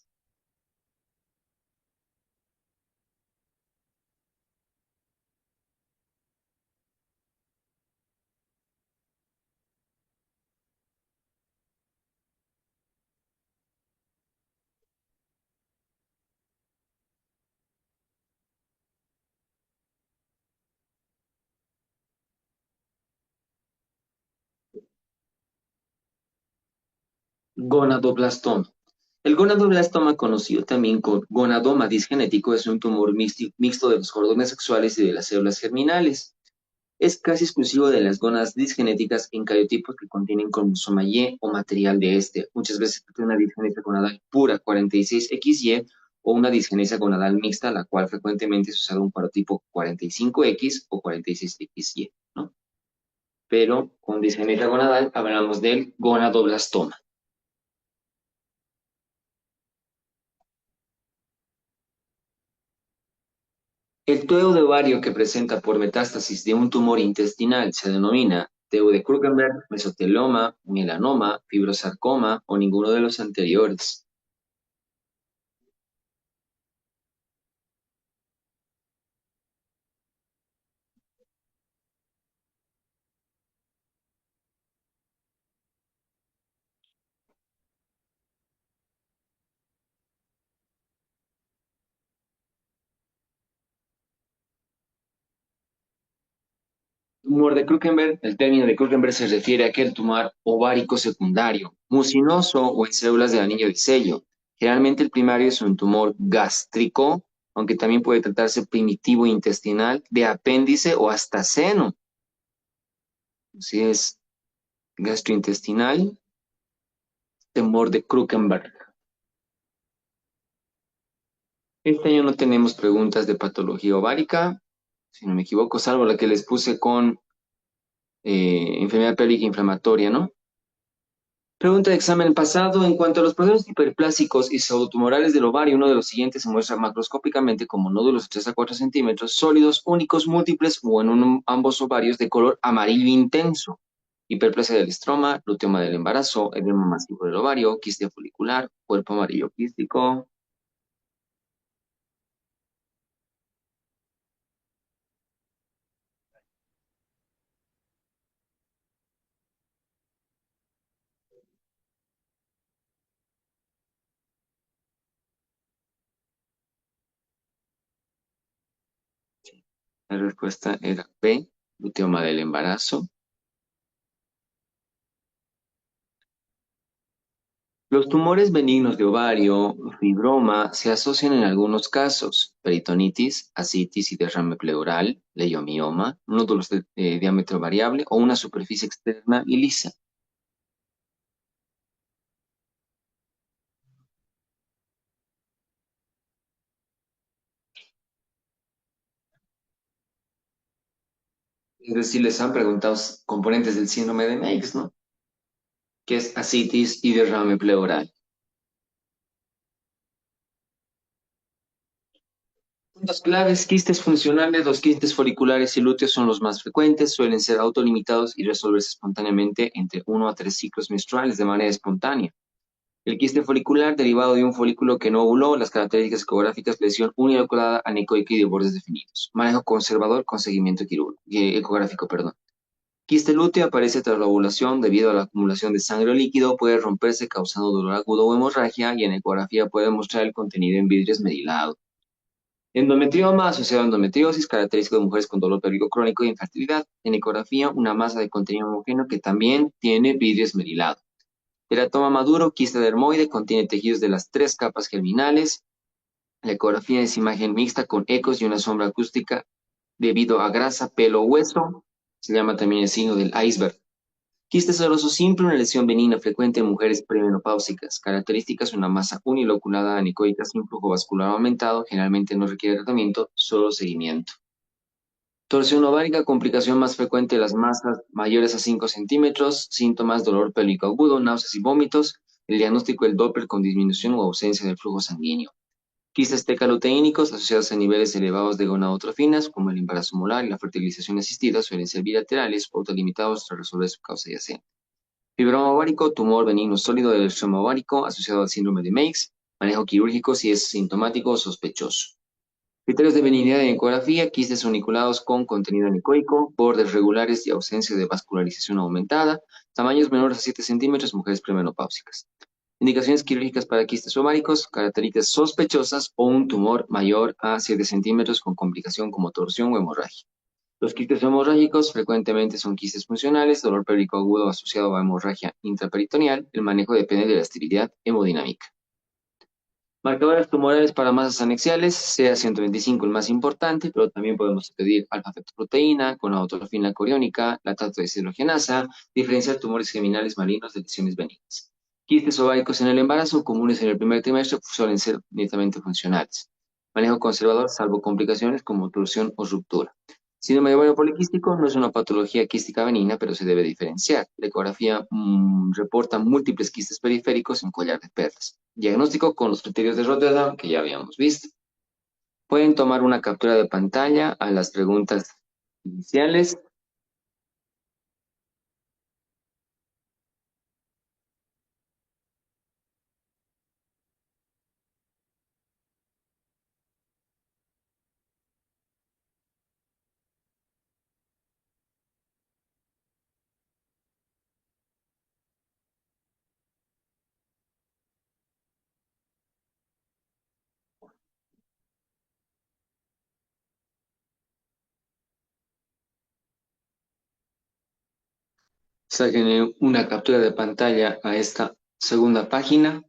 [SPEAKER 1] Gonadoblastoma. El gonadoblastoma, conocido también como gonadoma disgenético, es un tumor mixto de los cordones sexuales y de las células germinales. Es casi exclusivo de las gónadas disgenéticas en cariotipos que contienen cromosoma Y o material de este. Muchas veces se una disgenesia gonadal pura 46XY o una disgenesia gonadal mixta, la cual frecuentemente se usa un parotipo 45X o 46XY, ¿no? Pero con disgenesia gonadal hablamos del gonadoblastoma. El tueo de ovario que presenta por metástasis de un tumor intestinal se denomina TEU de Krukenberg, mesoteloma, melanoma, fibrosarcoma o ninguno de los anteriores. Tumor de Krukenberg, el término de Krukenberg se refiere a aquel tumor ovárico secundario, mucinoso o en células de anillo de sello. Generalmente el primario es un tumor gástrico, aunque también puede tratarse primitivo intestinal, de apéndice o hasta seno. Si es gastrointestinal, tumor de Krukenberg. Este año no tenemos preguntas de patología ovárica, si no me equivoco, salvo la que les puse con enfermedad pélvica inflamatoria, ¿no? Pregunta de examen pasado. En cuanto a los procesos hiperplásicos y pseudotumorales del ovario, uno de los siguientes se muestra macroscópicamente como nódulos de 3 a 4 centímetros, sólidos, únicos, múltiples o en ambos ovarios de color amarillo intenso. Hiperplasia del estroma, luteoma del embarazo, edema masivo del ovario, quiste folicular, cuerpo amarillo quístico. La respuesta era B, luteoma del embarazo. Los tumores benignos de ovario, fibroma, se asocian en algunos casos, peritonitis, asitis y derrame pleural, leiomioma, nódulos de diámetro variable o una superficie externa y lisa. Es decir, les han preguntado componentes del síndrome de Meigs, ¿no? Que es asitis y derrame pleural. Puntos claves, quistes funcionales, los quistes foliculares y lúteos son los más frecuentes, suelen ser autolimitados y resolverse espontáneamente entre 1 a 3 ciclos menstruales de manera espontánea. El quiste folicular, derivado de un folículo que no ovuló, las características ecográficas, lesión uniloculada, anecoica y de bordes definidos. Manejo conservador con seguimiento ecográfico, perdón. Quiste lúteo aparece tras la ovulación debido a la acumulación de sangre o líquido, puede romperse causando dolor agudo o hemorragia y en ecografía puede mostrar el contenido en vidrio esmerilado. Endometrioma asociado a endometriosis, característico de mujeres con dolor pélvico crónico y infertilidad. En ecografía, una masa de contenido homogéneo que también tiene vidrio esmerilado. Teratoma maduro, quiste dermoide, contiene tejidos de las 3 capas germinales. La ecografía es imagen mixta con ecos y una sombra acústica debido a grasa, pelo, hueso. Se llama también el signo del iceberg. Quiste seroso simple, una lesión benigna frecuente en mujeres premenopáusicas. Características, una masa uniloculada anecoica sin flujo vascular aumentado, generalmente no requiere tratamiento, solo seguimiento. Torsión ovárica, complicación más frecuente de las masas mayores a 5 centímetros, síntomas, dolor pélvico agudo, náuseas y vómitos, el diagnóstico del Doppler con disminución o ausencia del flujo sanguíneo. Quistes tecaluteínicos asociados a niveles elevados de gonadotrofinas, como el embarazo molar y la fertilización asistida, suelen ser bilaterales o autolimitados tras resolver su causa yacente. Fibroma ovárico, tumor benigno sólido del estroma ovárico asociado al síndrome de Meigs, manejo quirúrgico si es sintomático o sospechoso. Criterios de benignidad en ecografía, quistes uniculados con contenido anecoico, bordes regulares y ausencia de vascularización aumentada, tamaños menores a 7 centímetros, mujeres premenopáusicas. Indicaciones quirúrgicas para quistes ováricos, características sospechosas o un tumor mayor a 7 centímetros con complicación como torsión o hemorragia. Los quistes hemorrágicos frecuentemente son quistes funcionales, dolor pélvico agudo asociado a hemorragia intraperitoneal. El manejo depende de la esterilidad hemodinámica. Marcadores tumorales para masas anexiales, CA 125 el más importante, pero también podemos pedir alfa-fetoproteína, con autotrofina coriónica, lactato de deshidrogenasa, diferenciar tumores geminales malignos de lesiones benignas. Quistes ováricos en el embarazo, comunes en el primer trimestre, suelen ser netamente funcionales. Manejo conservador, salvo complicaciones como torsión o ruptura. Síndrome de ovario poliquístico no es una patología quística benigna, pero se debe diferenciar. La ecografía reporta múltiples quistes periféricos en collar de perlas. Diagnóstico con los criterios de Rotterdam que ya habíamos visto. Pueden tomar una captura de pantalla a las preguntas iniciales. Saquen una captura de pantalla a esta segunda página.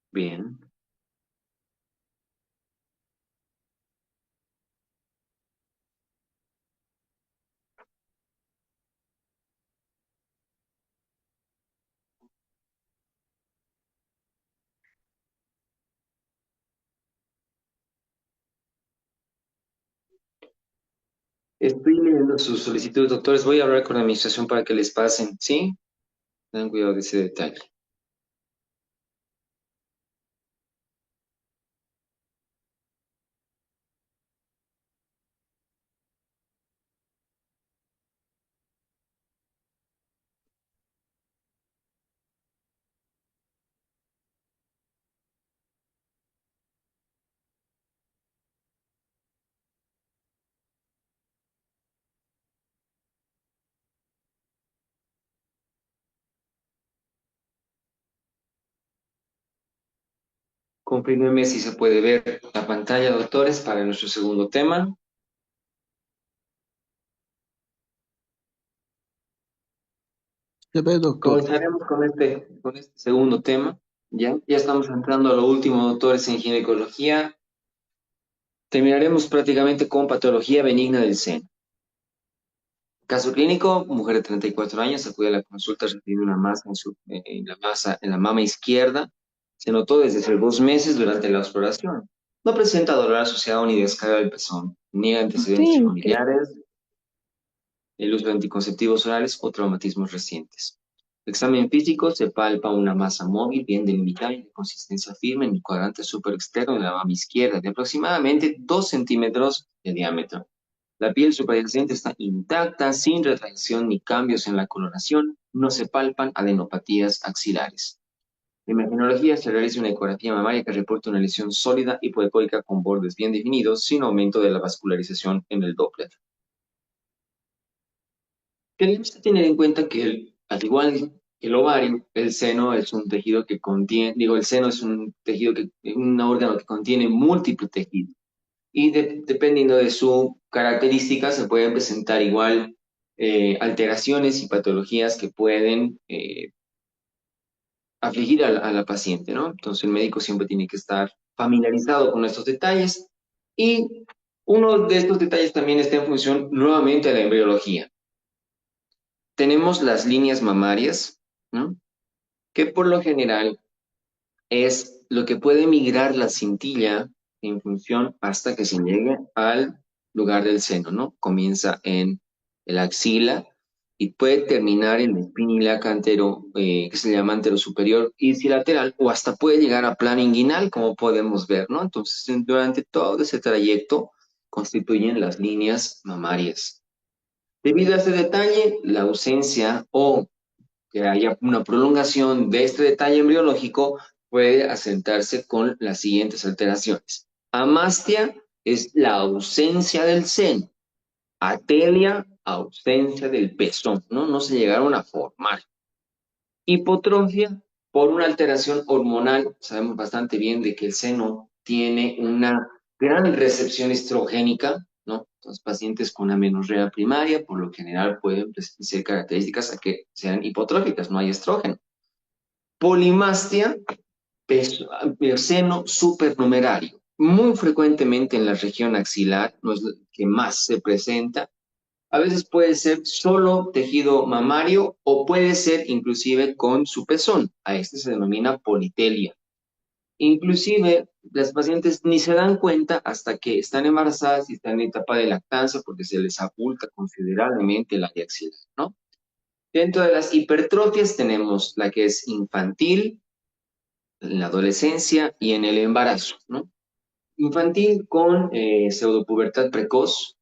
[SPEAKER 1] Bien. Estoy leyendo sus solicitudes, doctores. Voy a hablar con la administración para que les pasen, ¿sí? Tengan cuidado de ese detalle. Confírmeme si se puede ver la pantalla, doctores, para nuestro segundo tema.
[SPEAKER 2] ¿Qué ve, doctor?
[SPEAKER 1] Comenzaremos con este segundo tema. Ya estamos entrando a lo último, doctores, en ginecología. Terminaremos prácticamente con patología benigna del seno. Caso clínico, mujer de 34 años acude a la consulta recibiendo una masa en la mama izquierda. Se notó desde hace 2 meses durante la exploración. No presenta dolor asociado ni descarga del pezón. Niega antecedentes
[SPEAKER 2] Sí, que
[SPEAKER 1] familiares, el uso de anticonceptivos orales o traumatismos recientes. Examen físico, se palpa una masa móvil bien delimitada y de consistencia firme en el cuadrante superexterno de la mama izquierda, de aproximadamente 2 centímetros de diámetro. La piel subyacente está intacta, sin retracción ni cambios en la coloración. No se palpan adenopatías axilares. En imagenología se realiza una ecografía mamaria que reporta una lesión sólida hipoecóica con bordes bien definidos, sin aumento de la vascularización en el Doppler. Tenemos que tener en cuenta que, al igual que el ovario, el seno es un tejido que contiene, digo, el seno es un tejido un órgano que contiene múltiples tejidos. Y dependiendo de su característica, se pueden presentar igual alteraciones y patologías que pueden afligir a la paciente, ¿no? Entonces, el médico siempre tiene que estar familiarizado con estos detalles. Y uno de estos detalles también está en función nuevamente de la embriología. Tenemos las líneas mamarias, ¿no? Que por lo general es lo que puede migrar la cintilla en función hasta que se llegue al lugar del seno, ¿no? Comienza en el axila y puede terminar en la espina que se llama antero superior ipsilateral, o hasta puede llegar a plano inguinal, como podemos ver, ¿no? Entonces, durante todo ese trayecto constituyen las líneas mamarias. Debido a este detalle, la ausencia o que haya una prolongación de este detalle embriológico puede asentarse con las siguientes alteraciones. Amastia es la ausencia del seno. Atelia, ausencia del pezón, ¿no? No se llegaron a formar. Hipotrofia por una alteración hormonal. Sabemos bastante bien de que el seno tiene una gran recepción estrogénica, ¿no? Los pacientes con amenorrea primaria, por lo general, pueden ser características a que sean hipotróficas, no hay estrógeno. Polimastia, seno supernumerario. Muy frecuentemente en la región axilar, no es lo que más se presenta. A veces puede ser solo tejido mamario o puede ser inclusive con su pezón. A este se denomina politelia. Inclusive las pacientes ni se dan cuenta hasta que están embarazadas y están en etapa de lactancia porque se les abulta considerablemente el área axilar, ¿no? Dentro de las hipertrofias tenemos la que es infantil, en la adolescencia y en el embarazo, ¿no? Infantil con pseudopubertad precoz.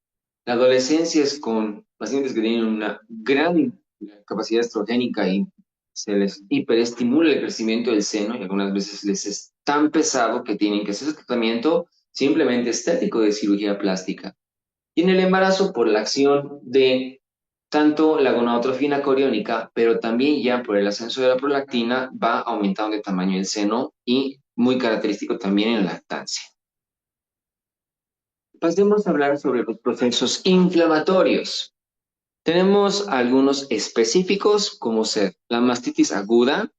[SPEAKER 1] La adolescencia es con pacientes que tienen una gran capacidad estrogénica y se les hiperestimula el crecimiento del seno y algunas veces les es tan pesado que tienen que hacer tratamiento simplemente estético de cirugía plástica. Y en el embarazo por la acción de tanto la gonadotrofina coriónica, pero también ya por el ascenso de la prolactina va aumentando de tamaño el seno y muy característico también en la lactancia. Pasemos a hablar sobre los procesos inflamatorios. Tenemos algunos específicos, como ser la mastitis aguda,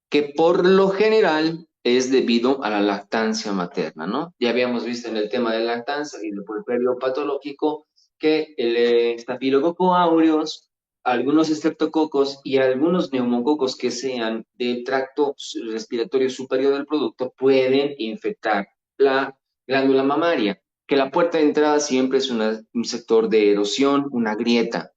[SPEAKER 1] que por lo general es debido a la lactancia materna, ¿no? Ya habíamos visto en el tema de lactancia y del puerperio patológico que el estafilococo aureus, algunos estreptococos y algunos neumococos que sean del tracto respiratorio superior del producto pueden infectar la glándula mamaria, que la puerta de entrada siempre es un sector de erosión, una grieta.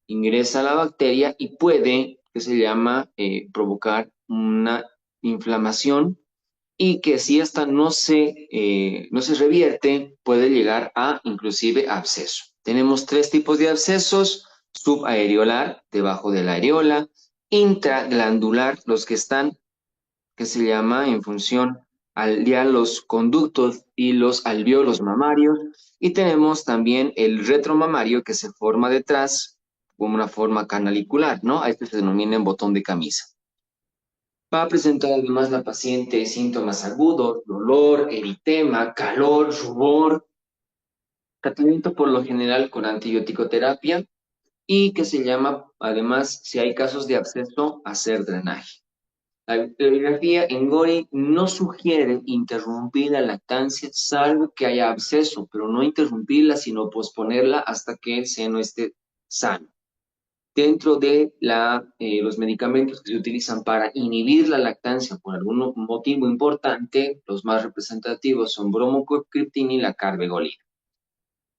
[SPEAKER 1] Ingresa la bacteria y puede, que se llama, provocar una inflamación y que si esta no se revierte, puede llegar a inclusive absceso. Tenemos tres tipos de abscesos: subareolar, debajo de la areola; intraglandular, los que están, que se llama en función al ya los conductos y los alvéolos mamarios, y tenemos también el retromamario que se forma detrás como una forma canalicular, ¿no? A este se denomina en botón de camisa. Va a presentar además la paciente síntomas agudos, dolor, eritema, calor, rubor, tratamiento por lo general con antibiótico terapia y que se llama, además, si hay casos de absceso, hacer drenaje. La bibliografía en GORI no sugiere interrumpir la lactancia salvo que haya absceso, pero no interrumpirla, sino posponerla hasta que el seno esté sano. Dentro de los medicamentos que se utilizan para inhibir la lactancia por algún motivo importante, los más representativos son bromocriptina y la carbegolina.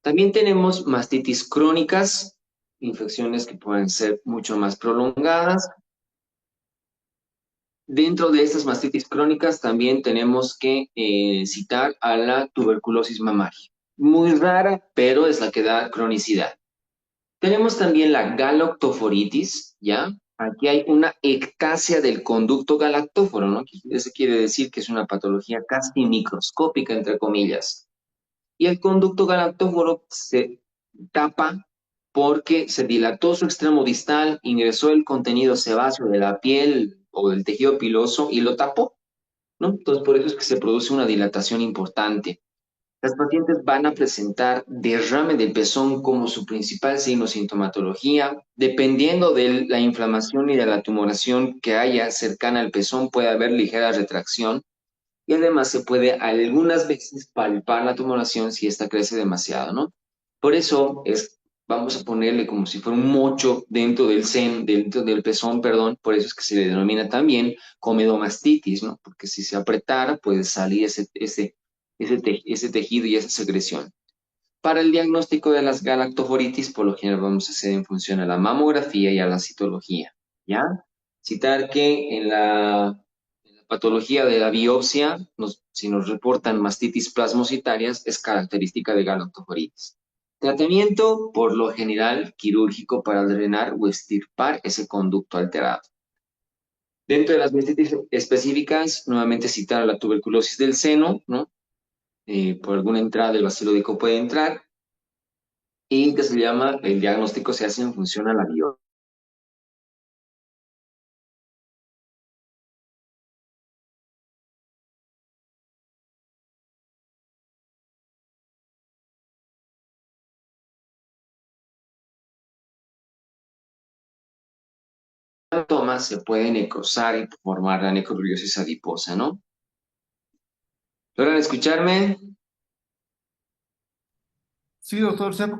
[SPEAKER 1] También tenemos mastitis crónicas, infecciones que pueden ser mucho más prolongadas. Dentro de estas mastitis crónicas también tenemos que citar a la tuberculosis mamaria. Muy rara, pero es la que da cronicidad. Tenemos también la galactoforitis, ¿ya? Aquí hay una ectasia del conducto galactóforo, ¿no? Eso quiere decir que es una patología casi microscópica, entre comillas. Y el conducto galactóforo se tapa porque se dilató su extremo distal, ingresó el contenido sebáceo de la piel o del tejido piloso y lo tapó, ¿no? Entonces, por eso es que se produce una dilatación importante. Las pacientes van a presentar derrame del pezón como su principal signo sintomatología. Dependiendo de la inflamación y de la tumoración que haya cercana al pezón, puede haber ligera retracción y además se puede algunas veces palpar la tumoración si esta crece demasiado, ¿no? Por eso vamos a ponerle como si fuera un mocho dentro del pezón, perdón, por eso es que se le denomina también comedomastitis, ¿no? Porque si se apretara puede salir ese tejido y esa secreción. Para el diagnóstico de las galactoforitis, por lo general vamos a hacer en función a la mamografía y a la citología, ¿ya? Citar que en la patología de la biopsia, si nos reportan mastitis plasmocitarias, es característica de galactoforitis. Tratamiento, por lo general, quirúrgico para drenar o extirpar ese conducto alterado. Dentro de las mastitis específicas, nuevamente citar la tuberculosis del seno, ¿no? Por alguna entrada del bacilo puede entrar, y que se llama, el diagnóstico se hace en función a la biopsia. hematoma se puede necrosar y formar la necrobiosis adiposa, ¿no? ¿Logran escucarme?
[SPEAKER 3] Sí, doctor, se ha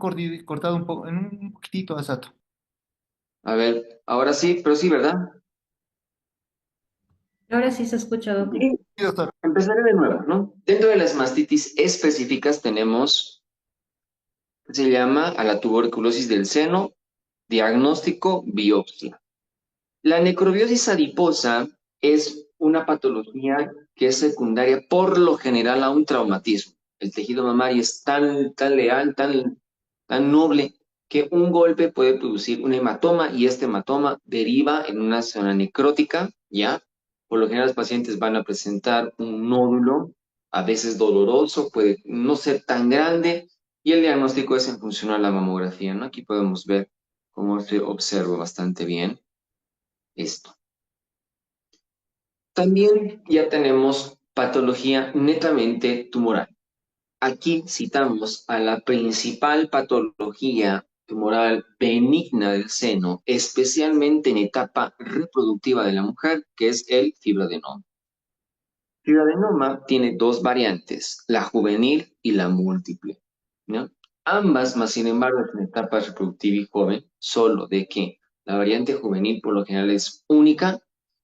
[SPEAKER 3] cortado un poco, en un poquitito, Asato.
[SPEAKER 1] A ver, ahora sí, pero sí, ¿verdad?
[SPEAKER 4] Ahora sí se escucha, Doc.
[SPEAKER 1] Y
[SPEAKER 3] Sí, doctor.
[SPEAKER 1] empezaré de nuevo, ¿no? Dentro de las mastitis específicas tenemos, se llama a la tuberculosis del seno, diagnóstico, biopsia. La necrobiosis adiposa es una patología que es secundaria por lo general a un traumatismo. El tejido mamario es tan leal, tan noble, que un golpe puede producir un hematoma y este hematoma deriva en una zona necrótica, ¿ya? Por lo general los pacientes van a presentar un nódulo, a veces doloroso, puede no ser tan grande, y el diagnóstico es en función a la mamografía, ¿no? Aquí podemos ver cómo se observa bastante bien esto. También ya tenemos patología netamente tumoral. Aquí citamos a la principal patología tumoral benigna del seno, especialmente en etapa reproductiva de la mujer, que es el fibroadenoma. Fibroadenoma tiene dos variantes, la juvenil y la múltiple, ¿no? Ambas, más sin embargo, en etapa reproductiva y joven, solo de que la variante juvenil por lo general es única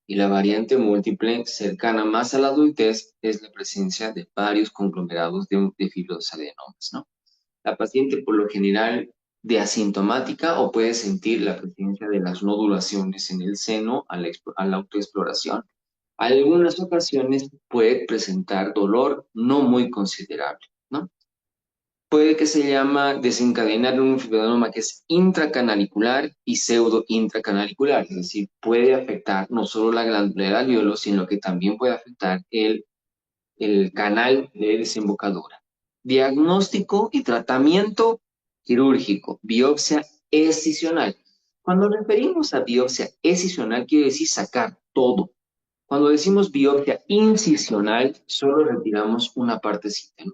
[SPEAKER 1] y la variante múltiple, cercana más a la adultez, es la presencia de varios conglomerados de fibroadenomas, ¿no? La paciente por lo general de asintomática o puede sentir la presencia de las nodulaciones en el seno a la autoexploración. Algunas ocasiones puede presentar dolor no muy considerable, ¿no? Puede que se llama desencadenar un fibroadenoma que es intracanalicular y pseudo intracanalicular, es decir, puede afectar no solo la glándula del alveolo, sino que también puede afectar el canal de desembocadura. Diagnóstico y tratamiento quirúrgico, biopsia escisional. Cuando referimos a biopsia escisional, quiere decir sacar todo. Cuando decimos biopsia incisional, solo retiramos una partecita, ¿no?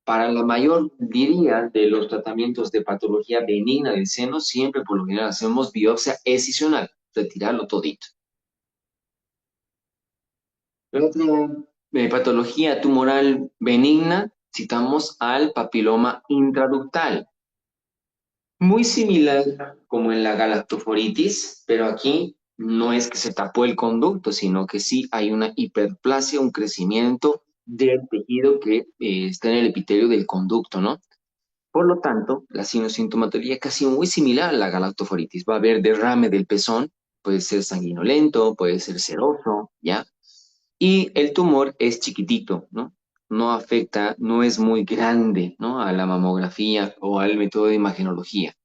[SPEAKER 1] Para la mayor, diría, de los tratamientos de patología benigna del seno, siempre por lo general hacemos biopsia escisional, retirarlo todito. La otra patología tumoral benigna, citamos al papiloma intraductal. Muy similar como en la galactoforitis, pero aquí no es que se tapó el conducto, sino que sí hay una hiperplasia, un crecimiento del tejido que está en el epitelio del conducto, ¿no? Por lo tanto, la sintomatología es casi muy similar a la galactoforitis. Va a haber derrame del pezón, puede ser sanguinolento, puede ser seroso, ¿ya? Y el tumor es chiquitito, ¿no? No afecta, no es muy grande, ¿no? A la mamografía o al método de imagenología.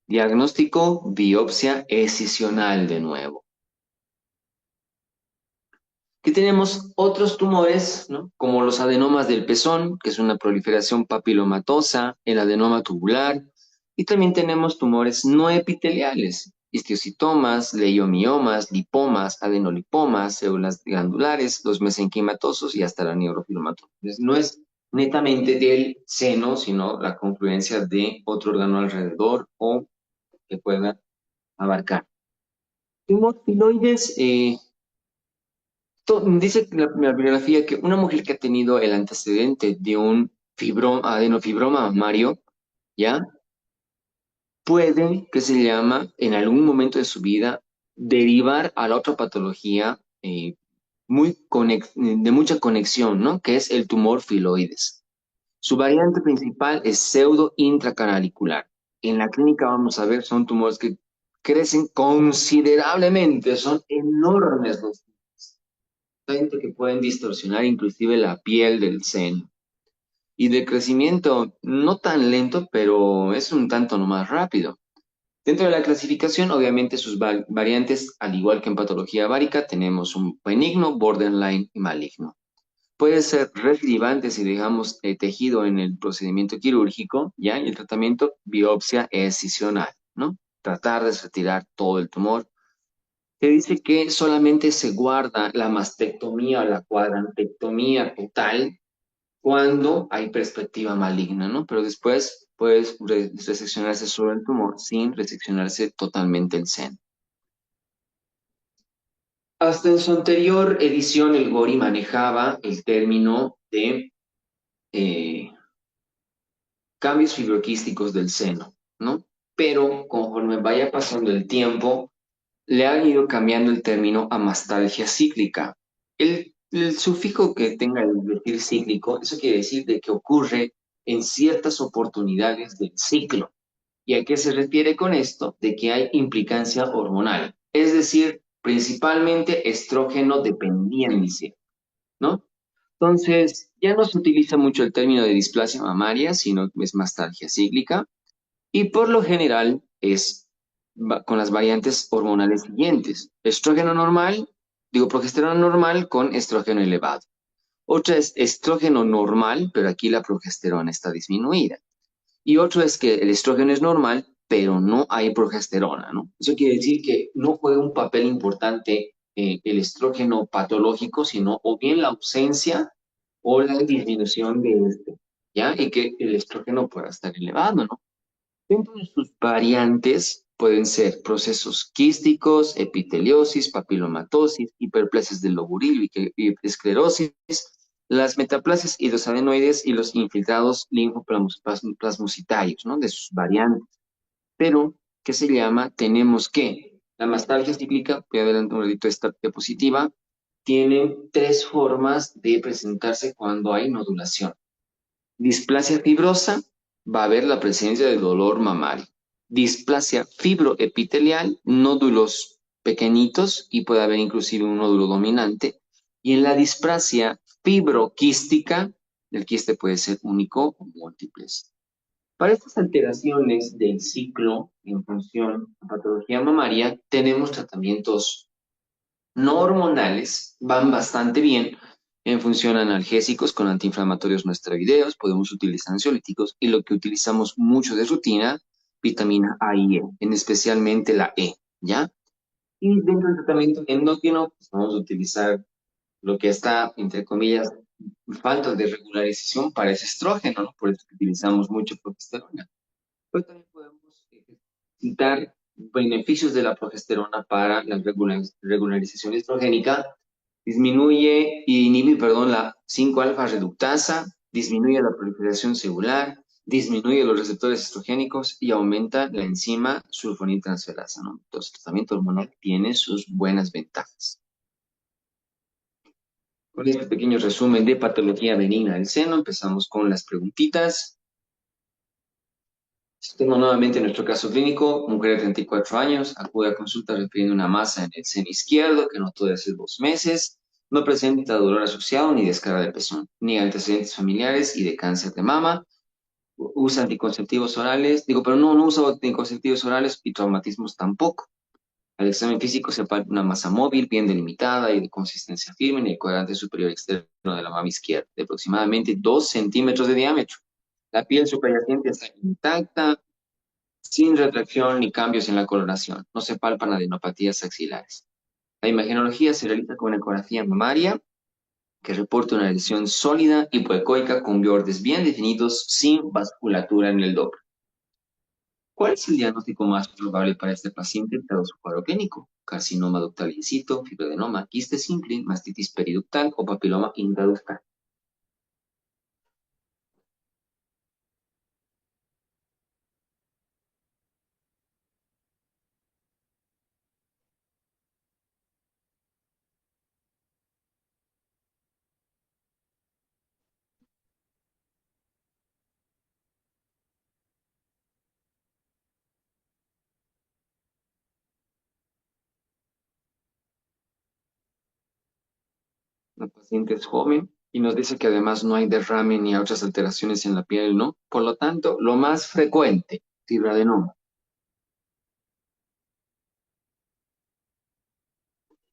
[SPEAKER 1] Diagnóstico, biopsia escisional de nuevo. Aquí tenemos otros tumores, ¿no? Como los adenomas del pezón, que es una proliferación papilomatosa, el adenoma tubular, y también tenemos tumores no epiteliales, histiocytomas, leiomiomas, lipomas, adenolipomas, células glandulares, los mesenquimatosos y hasta la neurofibromatosis. Entonces, no es netamente del seno, sino la confluencia de otro órgano alrededor o que pueda abarcar. Tumor filoides, dice la bibliografía que una mujer que ha tenido el antecedente de un adenofibroma mamario, ¿ya? Puede, que se llama, en algún momento de su vida, derivar a la otra patología de mucha conexión, ¿no? Que es el tumor filoides. Su variante principal es pseudo intracanalicular. En la clínica vamos a ver, son tumores que crecen considerablemente, son enormes los tanto que pueden distorsionar inclusive la piel del seno. Y de crecimiento no tan lento, pero es un tanto nomás rápido. Dentro de la clasificación, obviamente sus variantes, al igual que en patología várica, tenemos un benigno, borderline y maligno. Puede ser recidivante si dejamos tejido en el procedimiento quirúrgico, ¿ya? Y el tratamiento, biopsia escisional, ¿no? Tratar de retirar todo el tumor. Se dice que solamente se guarda la mastectomía o la cuadrantectomía total cuando hay perspectiva maligna, ¿no? Pero después puedes reseccionarse solo el tumor sin reseccionarse totalmente el seno. Hasta en su anterior edición, el Gori manejaba el término de eh, cambios fibroquísticos del seno, ¿no? Pero conforme vaya pasando el tiempo, le han ido cambiando el término a mastalgia cíclica. El sufijo que tenga el decir cíclico, eso quiere decir de que ocurre en ciertas oportunidades del ciclo. ¿Y a qué se refiere con esto? De que hay implicancia hormonal, es decir, principalmente estrógeno dependiente, ¿no? Entonces, ya no se utiliza mucho el término de displasia mamaria, sino que es mastalgia cíclica, y por lo general es con las variantes hormonales siguientes. Estrógeno normal, digo progesterona normal con estrógeno elevado. Otra es estrógeno normal, pero aquí la progesterona está disminuida. Y otro es que el estrógeno es normal, pero no hay progesterona, ¿no? Eso quiere decir que no juega un papel importante el estrógeno patológico, sino o bien la ausencia o la disminución de este, ¿ya? Y que el estrógeno pueda estar elevado, ¿no? Dentro de sus variantes pueden ser procesos quísticos, epiteliosis, papilomatosis, hiperplasias del lobulillo y esclerosis, las metaplasias y los adenoides y los infiltrados linfoplasmocitarios, ¿no? De sus variantes. Pero, ¿qué se llama? Tenemos que la mastalgia cíclica, voy a adelantar un ratito esta diapositiva, tiene tres formas de presentarse cuando hay nodulación. Displasia fibrosa, va a haber la presencia de dolor mamario. Displasia fibroepitelial, nódulos pequeñitos y puede haber inclusive un nódulo dominante. Y en la displasia fibroquística, el quiste puede ser único o múltiples. Para estas alteraciones del ciclo en función de patología mamaria, tenemos tratamientos no hormonales, van bastante bien en función analgésicos con antiinflamatorios no esteroideos, podemos utilizar ansiolíticos y lo que utilizamos mucho de rutina, vitamina A y E, en especialmente la E, ¿ya? Y dentro del tratamiento endocrino, pues vamos a utilizar lo que está, entre comillas, falta de regularización para ese estrógeno, ¿no? Por eso que utilizamos mucho progesterona. Pero también podemos citar beneficios de la progesterona para la regularización estrogénica. Disminuye y inhibe, perdón, la 5-alfa reductasa, disminuye la proliferación celular, disminuye los receptores estrogénicos y aumenta la enzima sulfoniltransferasa, ¿no? Entonces, el tratamiento hormonal tiene sus buenas ventajas. Con este pequeño resumen de patología benigna del seno, empezamos con las preguntitas. Tengo nuevamente nuestro caso clínico, mujer de 34 años, acude a consulta refiriendo una masa en el seno izquierdo que notó desde hace 2 meses, no presenta dolor asociado ni descarga de pezón, ni antecedentes familiares y de cáncer de mama, usa anticonceptivos orales, digo, pero no usa anticonceptivos orales y traumatismos tampoco. Al examen físico se palpa una masa móvil bien delimitada y de consistencia firme en el cuadrante superior externo de la mama izquierda, de aproximadamente 2 centímetros de diámetro. La piel subyacente está intacta, sin retracción ni cambios en la coloración. No se palpan adenopatías axilares. La imagenología se realiza con ecografía mamaria, que reporta una lesión sólida hipoecoica con bordes bien definidos, sin vasculatura en el doble. ¿Cuál es el diagnóstico más probable para este paciente dado su cuadro clínico? Carcinoma ductal in situ, fibroadenoma, quiste simple, mastitis periductal o papiloma intraductal. La paciente es joven y nos dice que además no hay derrame ni otras alteraciones en la piel, ¿no? Por lo tanto, lo más frecuente, fibroadenoma.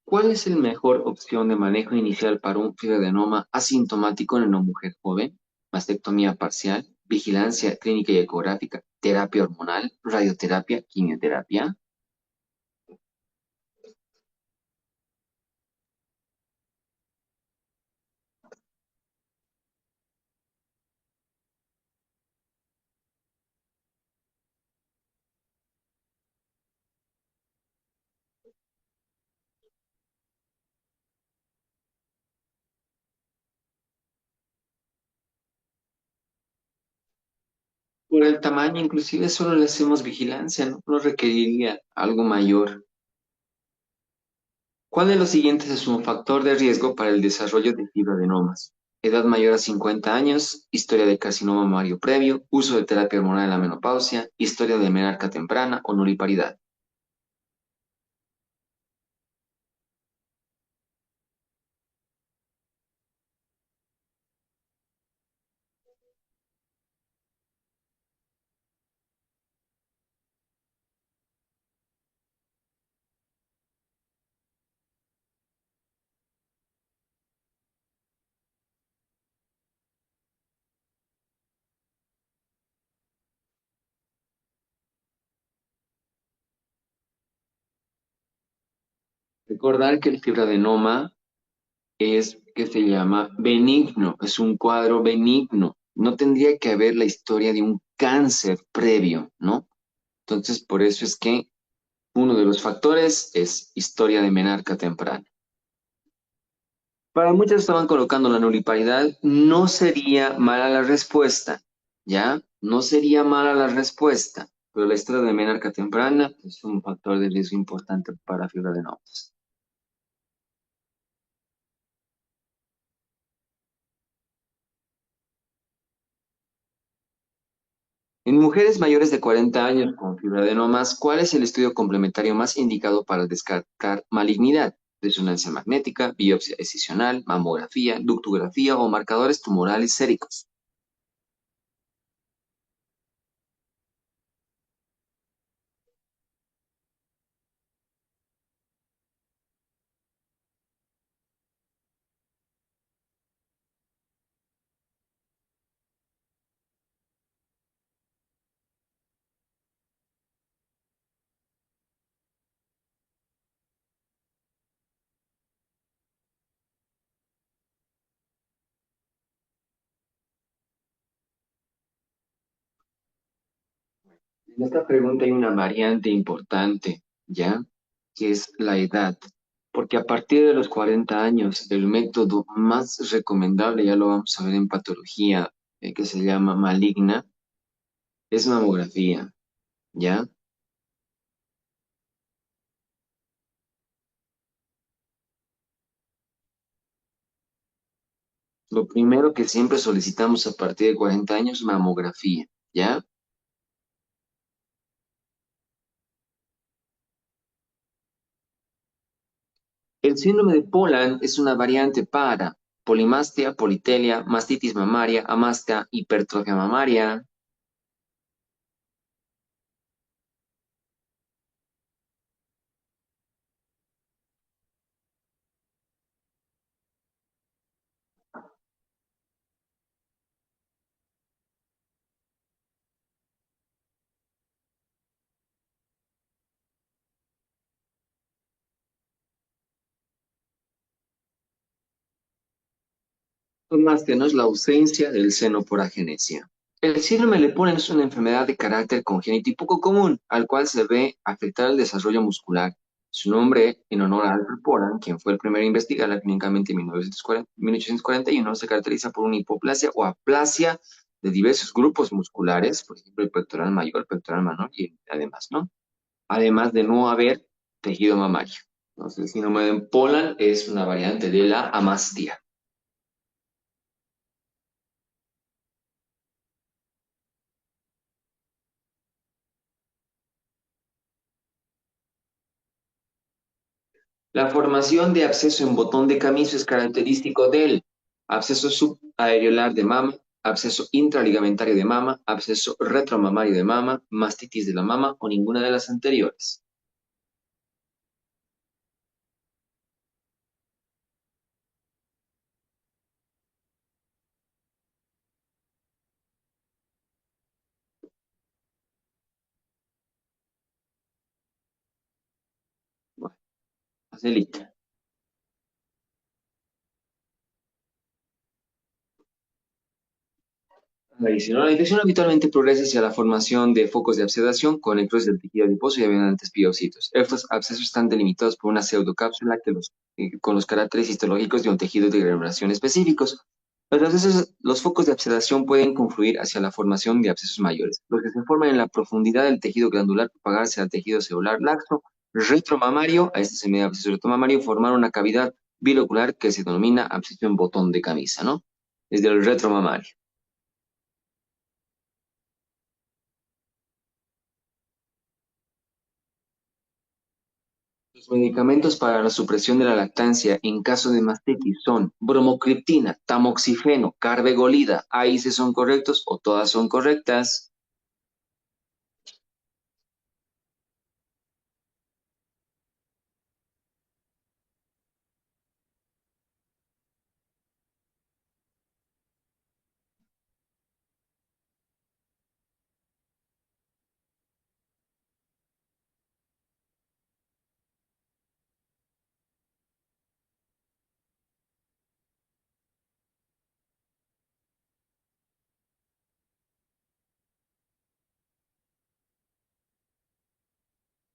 [SPEAKER 1] ¿Cuál es la mejor opción de manejo inicial para un fibroadenoma asintomático en una mujer joven? Mastectomía parcial, vigilancia clínica y ecográfica, terapia hormonal, radioterapia, quimioterapia. Por el tamaño, inclusive solo le hacemos vigilancia, ¿no? No requeriría algo mayor. ¿Cuál de los siguientes es un factor de riesgo para el desarrollo de fibroadenomas? Edad mayor a 50 años, historia de carcinoma mamario previo, uso de terapia hormonal en la menopausia, historia de menarca temprana o nulliparidad. Recordar que el fibroadenoma es que se llama benigno, es un cuadro benigno. No tendría que haber la historia de un cáncer previo, ¿no? Entonces, por eso es que uno de los factores es historia de menarca temprana. Para muchos estaban colocando la nulliparidad, no sería mala la respuesta, ¿ya? No sería mala la respuesta, pero la historia de menarca temprana es un factor de riesgo importante para fibra de fibroadenomas. En mujeres mayores de 40 años con fibroadenomas, ¿cuál es el estudio complementario más indicado para descartar malignidad? Resonancia magnética, biopsia excisional, mamografía, ductografía o marcadores tumorales séricos. En esta pregunta hay una variante importante, ¿ya? Que es la edad. Porque a partir de los 40 años, el método más recomendable, ya lo vamos a ver en patología, que se llama maligna, es mamografía, ¿ya? Lo primero que siempre solicitamos a partir de 40 años, mamografía, ¿ya? El síndrome de Poland es una variante para polimastia, politelia, mastitis mamaria, amastia, hipertrofia mamaria. Más que no es la ausencia del seno por agenesia. El síndrome de Poland es una enfermedad de carácter congénito y poco común, al cual se ve afectar el desarrollo muscular. Su nombre, en honor a Alfred Poland, quien fue el primero a investigarla clínicamente en 1841, se caracteriza por una hipoplasia o aplasia de diversos grupos musculares, por ejemplo, el pectoral mayor, el pectoral menor y además, ¿no? Además de no haber tejido mamario. Entonces, el síndrome de Poland es una variante de la amastia. La formación de absceso en botón de Camiso es característico del absceso subareolar de mama, absceso intraligamentario de mama, absceso retromamario de mama, mastitis de la mama o ninguna de las anteriores. Bueno, facilita. La infección habitualmente progresa hacia la formación de focos de abscedación con necrosis del tejido adiposo y abundantes piocitos. Estos abscesos están delimitados por una pseudocápsula con los caracteres histológicos de un tejido de granulación específicos. Otras veces los focos de abscedación pueden confluir hacia la formación de abscesos mayores, los que se forman en la profundidad del tejido glandular, propagarse al tejido celular laxo, retromamario, a este se me da absceso retromamario, formar una cavidad bilocular que se denomina absceso en botón de camisa, ¿no? Desde el retromamario. Los medicamentos para la supresión de la lactancia en caso de mastitis son bromocriptina, tamoxifeno, carvedilol. Ahí se son correctos o todas son correctas.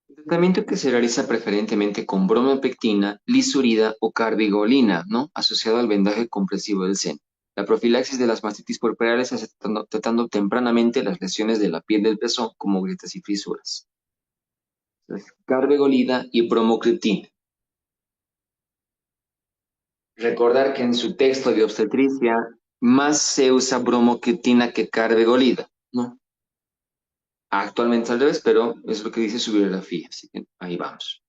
[SPEAKER 1] El tratamiento que se realiza preferentemente con bromopectina, lisurida o carbigolina, ¿no? Asociado al vendaje compresivo del seno. La profilaxis de las mastitis puerperales se hace tratando tempranamente las lesiones de la piel del pezón como grietas y fisuras. Entonces, carbigolina y bromocriptina. Recordar que en su texto de obstetricia más se usa bromocriptina que carbigolida, ¿no? Actualmente al revés, pero es lo que dice su bibliografía, así que ahí vamos.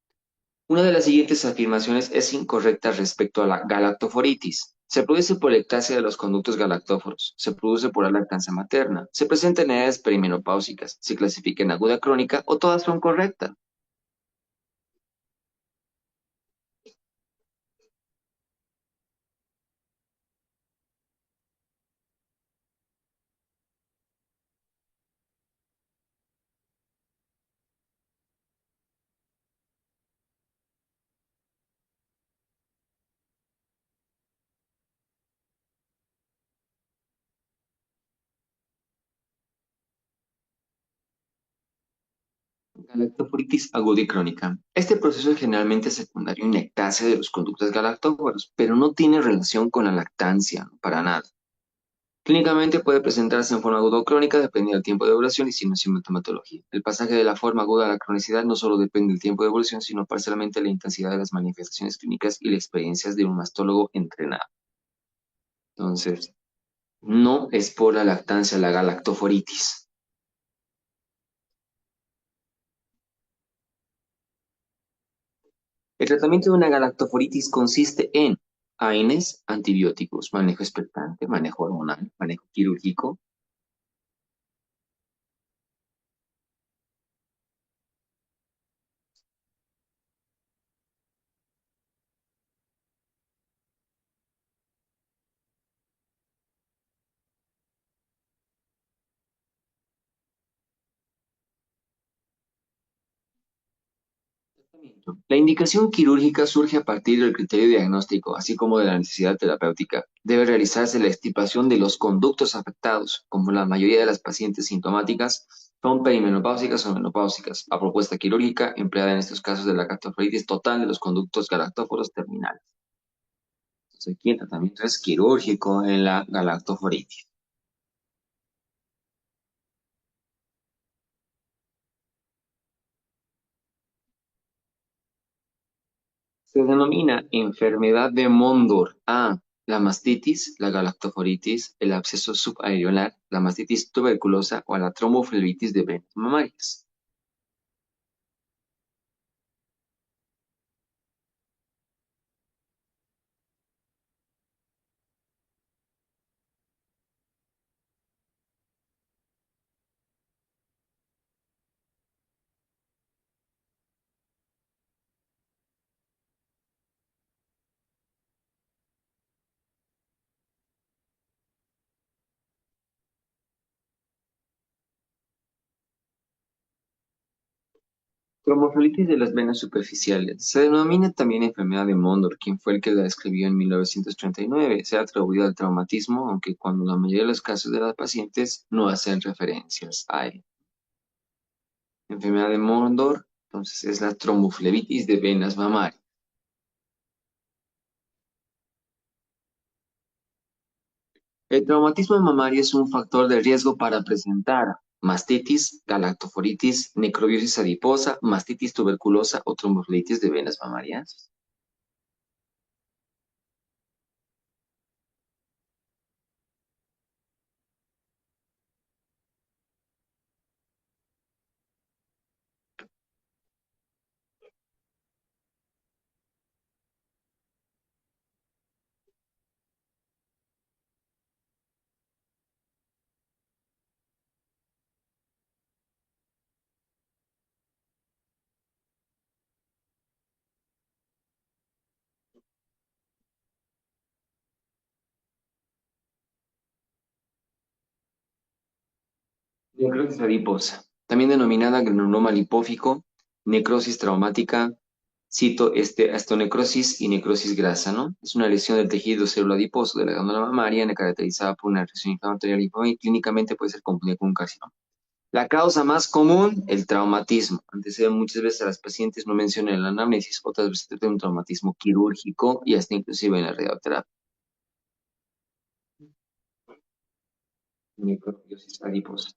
[SPEAKER 1] Una de las siguientes afirmaciones es incorrecta respecto a la galactoforitis. Se produce por ectasia de los conductos galactóforos. Se produce por la lactancia materna. Se presenta en edades perimenopáusicas. Se clasifica en aguda crónica o todas son correctas. Galactoforitis aguda y crónica. Este proceso es generalmente secundario en ectasia de los conductos galactóforos, pero no tiene relación con la lactancia, no, para nada. Clínicamente puede presentarse en forma aguda o crónica dependiendo del tiempo de evolución y sin sintomatología. El pasaje de la forma aguda a la cronicidad no solo depende del tiempo de evolución, sino parcialmente de la intensidad de las manifestaciones clínicas y las experiencias de un mastólogo entrenado. Entonces, no es por la lactancia la galactoforitis. El tratamiento de una galactoforitis consiste en AINES, antibióticos, manejo expectante, manejo hormonal, manejo quirúrgico. La indicación quirúrgica surge a partir del criterio diagnóstico, así como de la necesidad terapéutica. Debe realizarse la extirpación de los conductos afectados, como la mayoría de las pacientes sintomáticas son perimenopáusicas o menopáusicas. La propuesta quirúrgica empleada en estos casos de la galactoforitis total de los conductos galactóforos terminales. Entonces, aquí el tratamiento es quirúrgico en la galactoforitis. Se denomina enfermedad de Mondor a la mastitis, la galactoforitis, el absceso subareolar, la mastitis tuberculosa o a la tromboflebitis de venas mamarias. Tromboflebitis de las venas superficiales. Se denomina también enfermedad de Mondor, quien fue el que la describió en 1939. Se ha atribuido al traumatismo, aunque cuando la mayoría de los casos de las pacientes no hacen referencias a él. Enfermedad de Mondor, entonces es la tromboflebitis de venas mamarias. El traumatismo mamario es un factor de riesgo para presentar mastitis, galactoforitis, necrobiosis adiposa, mastitis tuberculosa o tromboflebitis de venas mamarias. Necrosis adiposa, también denominada granuloma lipófico, necrosis traumática, citoestonecrosis y necrosis grasa, ¿no? Es una lesión del tejido celular adiposo de la glándula mamaria caracterizada por una reacción inflamatoria linfómica y clínicamente puede ser confundida con un carcinoma. La causa más común, el traumatismo. Antecede muchas veces a las pacientes, no mencionan en la anamnesis, otras veces se trata de un traumatismo quirúrgico y hasta inclusive en la radioterapia. Necrosis adiposa.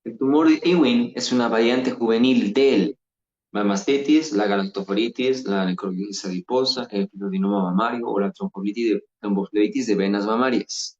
[SPEAKER 1] El tumor de Ewing es una variante juvenil del la mastitis, la galactoforitis, la necrosis adiposa, el fibroadenoma mamario o la tromboflebitis de venas mamarias.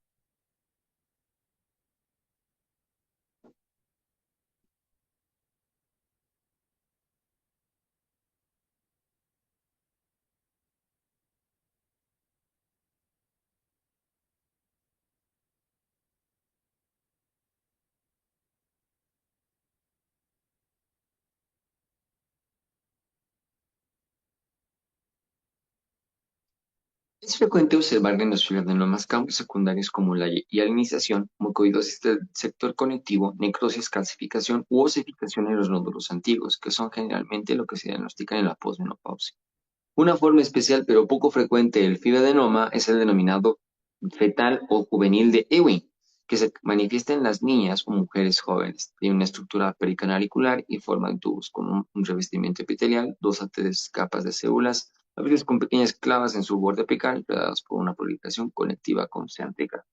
[SPEAKER 1] Es frecuente observar en los fibroadenomas campos secundarios como la hialinización, mucoidosis del sector conectivo, necrosis, calcificación u osificación en los nódulos antiguos, que son generalmente lo que se diagnostica en la posmenopausia. Una forma especial pero poco frecuente del fibroadenoma es el denominado fetal o juvenil de Ewing, que se manifiesta en las niñas o mujeres jóvenes. Tiene una estructura pericanalicular y forma de tubos con un revestimiento epitelial, dos a tres capas de células, a veces con pequeñas clavas en su borde apical, rodeadas por una proliferación conectiva concéntrica.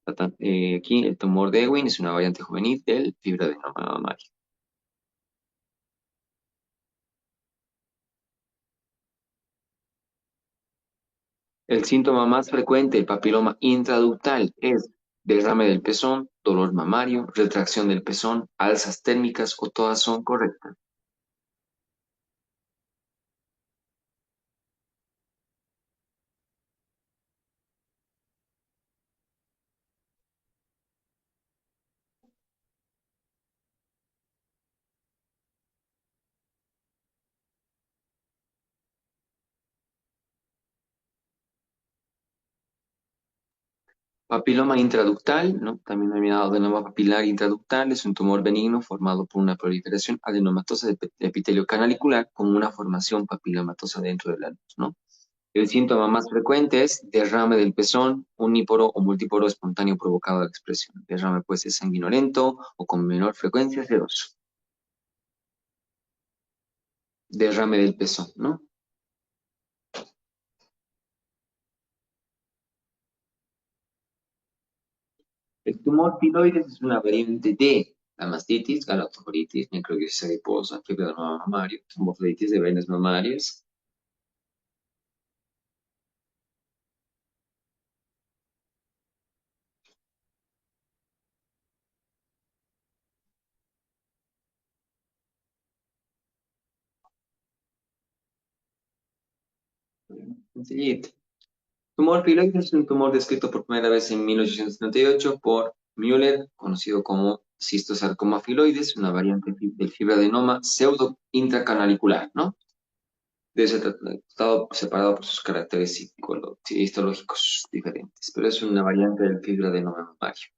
[SPEAKER 1] Aquí el tumor de Ewing es una variante juvenil del fibroadenoma mamario. El síntoma más frecuente del papiloma intraductal es derrame del pezón, dolor mamario, retracción del pezón, alzas térmicas o todas son correctas. Papiloma intraductal, ¿no? También denominado adenoma papilar intraductal, es un tumor benigno formado por una proliferación adenomatosa de epitelio canalicular con una formación papilomatosa dentro del anus, ¿no? El síntoma más frecuente es derrame del pezón, uníporo o multíporo espontáneo provocado de la expresión. Derrame puede ser sanguinolento o con menor frecuencia seroso. Derrame del pezón, ¿no? El tumor piloides es una variante de la mastitis, galactoforitis, necrosis adiposa, fiebre de mamario, tromboflebitis de venas mamarias. Sencillito. Tumor piloides es un tumor descrito por primera vez en 1878 por Müller, conocido como cistosarcoma filoides, una variante del fibroadenoma pseudo intracanalicular, ¿no? Debe ser tratado separado por sus caracteres histológicos diferentes, pero es una variante del fibroadenoma mamario.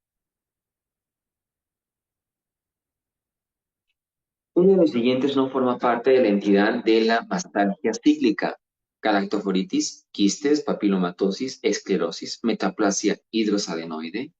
[SPEAKER 1] Uno de los siguientes no forma parte de la entidad de la mastalgia cíclica: galactoforitis, quistes, papilomatosis, esclerosis, metaplasia hidrosadenoide.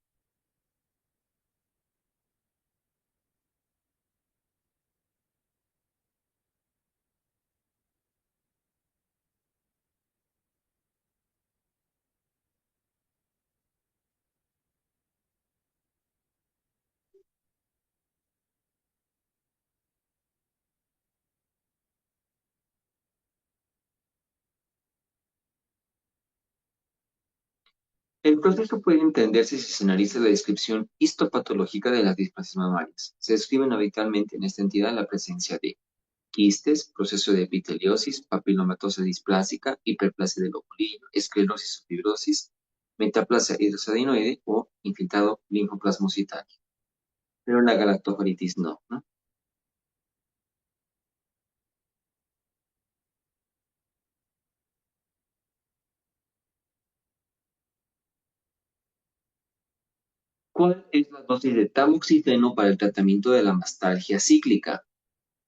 [SPEAKER 1] El proceso puede entenderse si se analiza la descripción histopatológica de las displasias mamarias. Se describen habitualmente en esta entidad la presencia de quistes, proceso de epiteliosis, papilomatosis displásica, hiperplasia del ovulillo, esclerosis o fibrosis, metaplasia hidrosadenoide o infiltrado linfoplasmocitario. Pero la galactoforitis no, ¿no? ¿Cuál es la dosis de tamoxifeno para el tratamiento de la mastalgia cíclica?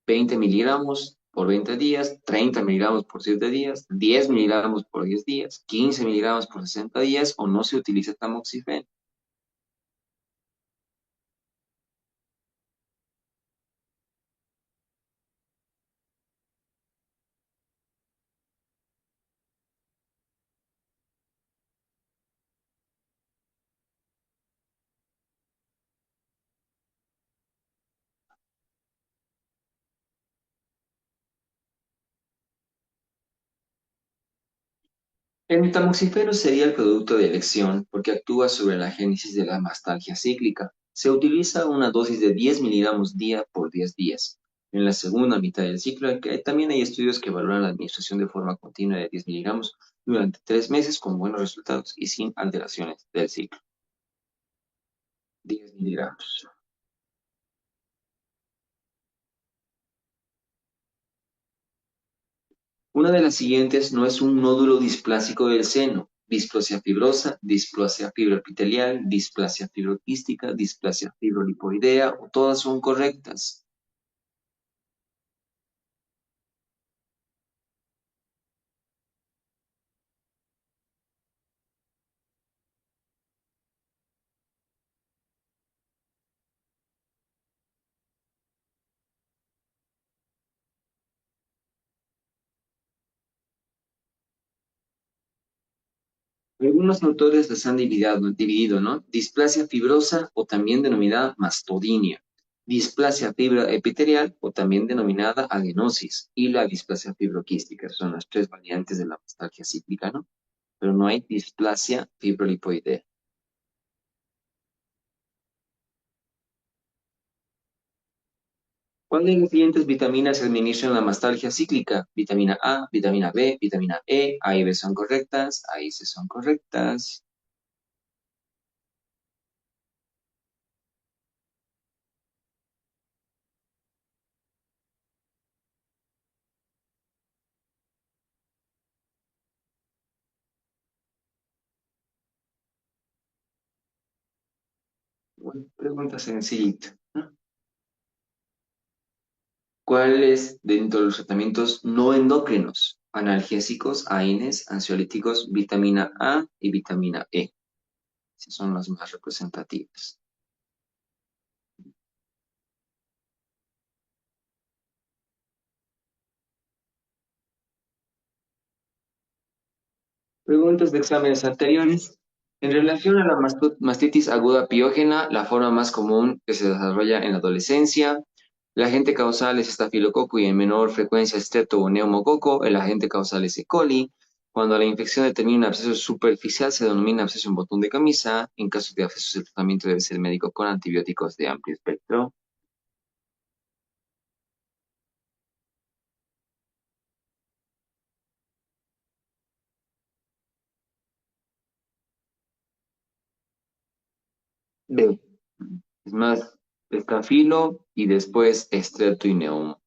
[SPEAKER 1] 20 miligramos por 20 días, 30 miligramos por 7 días, 10 miligramos por 10 días, 15 miligramos por 60 días o no se utiliza tamoxifeno. El tamoxifeno sería el producto de elección porque actúa sobre la génesis de la mastalgia cíclica. Se utiliza una dosis de 10 miligramos día por 10 días. En la segunda mitad del ciclo, también hay estudios que valoran la administración de forma continua de 10 miligramos durante 3 meses con buenos resultados y sin alteraciones del ciclo. 10 miligramos. Una de las siguientes no es un nódulo displásico del seno. Displasia fibrosa, displasia fibroepitelial, displasia fibroquística, displasia fibrolipoidea, o todas son correctas. Algunos autores las han dividido, ¿no? Displasia fibrosa o también denominada mastodinia, displasia fibroepitelial o también denominada adenosis y la displasia fibroquística. Son las tres variantes de la mastalgia cíclica, ¿no? Pero no hay displasia fibrolipoidea. ¿Cuál de las siguientes vitaminas se administra en la mastalgia cíclica? Vitamina A, vitamina B, vitamina E. A y B son correctas, A y C son correctas. Bueno, pregunta sencillita, ¿no? ¿Cuáles dentro de los tratamientos no endocrinos? Analgésicos, AINES, ansiolíticos, vitamina A y vitamina E. Esas son las más representativas. Preguntas de exámenes anteriores. En relación a la mastitis aguda piógena, la forma más común que se desarrolla en la adolescencia, el agente causal es estafilococo y en menor frecuencia strepto o neumococo, el agente causal es E. coli. Cuando la infección determina un absceso superficial, se denomina absceso en botón de camisa. En caso de abscesos, el tratamiento debe ser médico con antibióticos de amplio espectro. B. Es más, estafilo y después estrepto y neumo.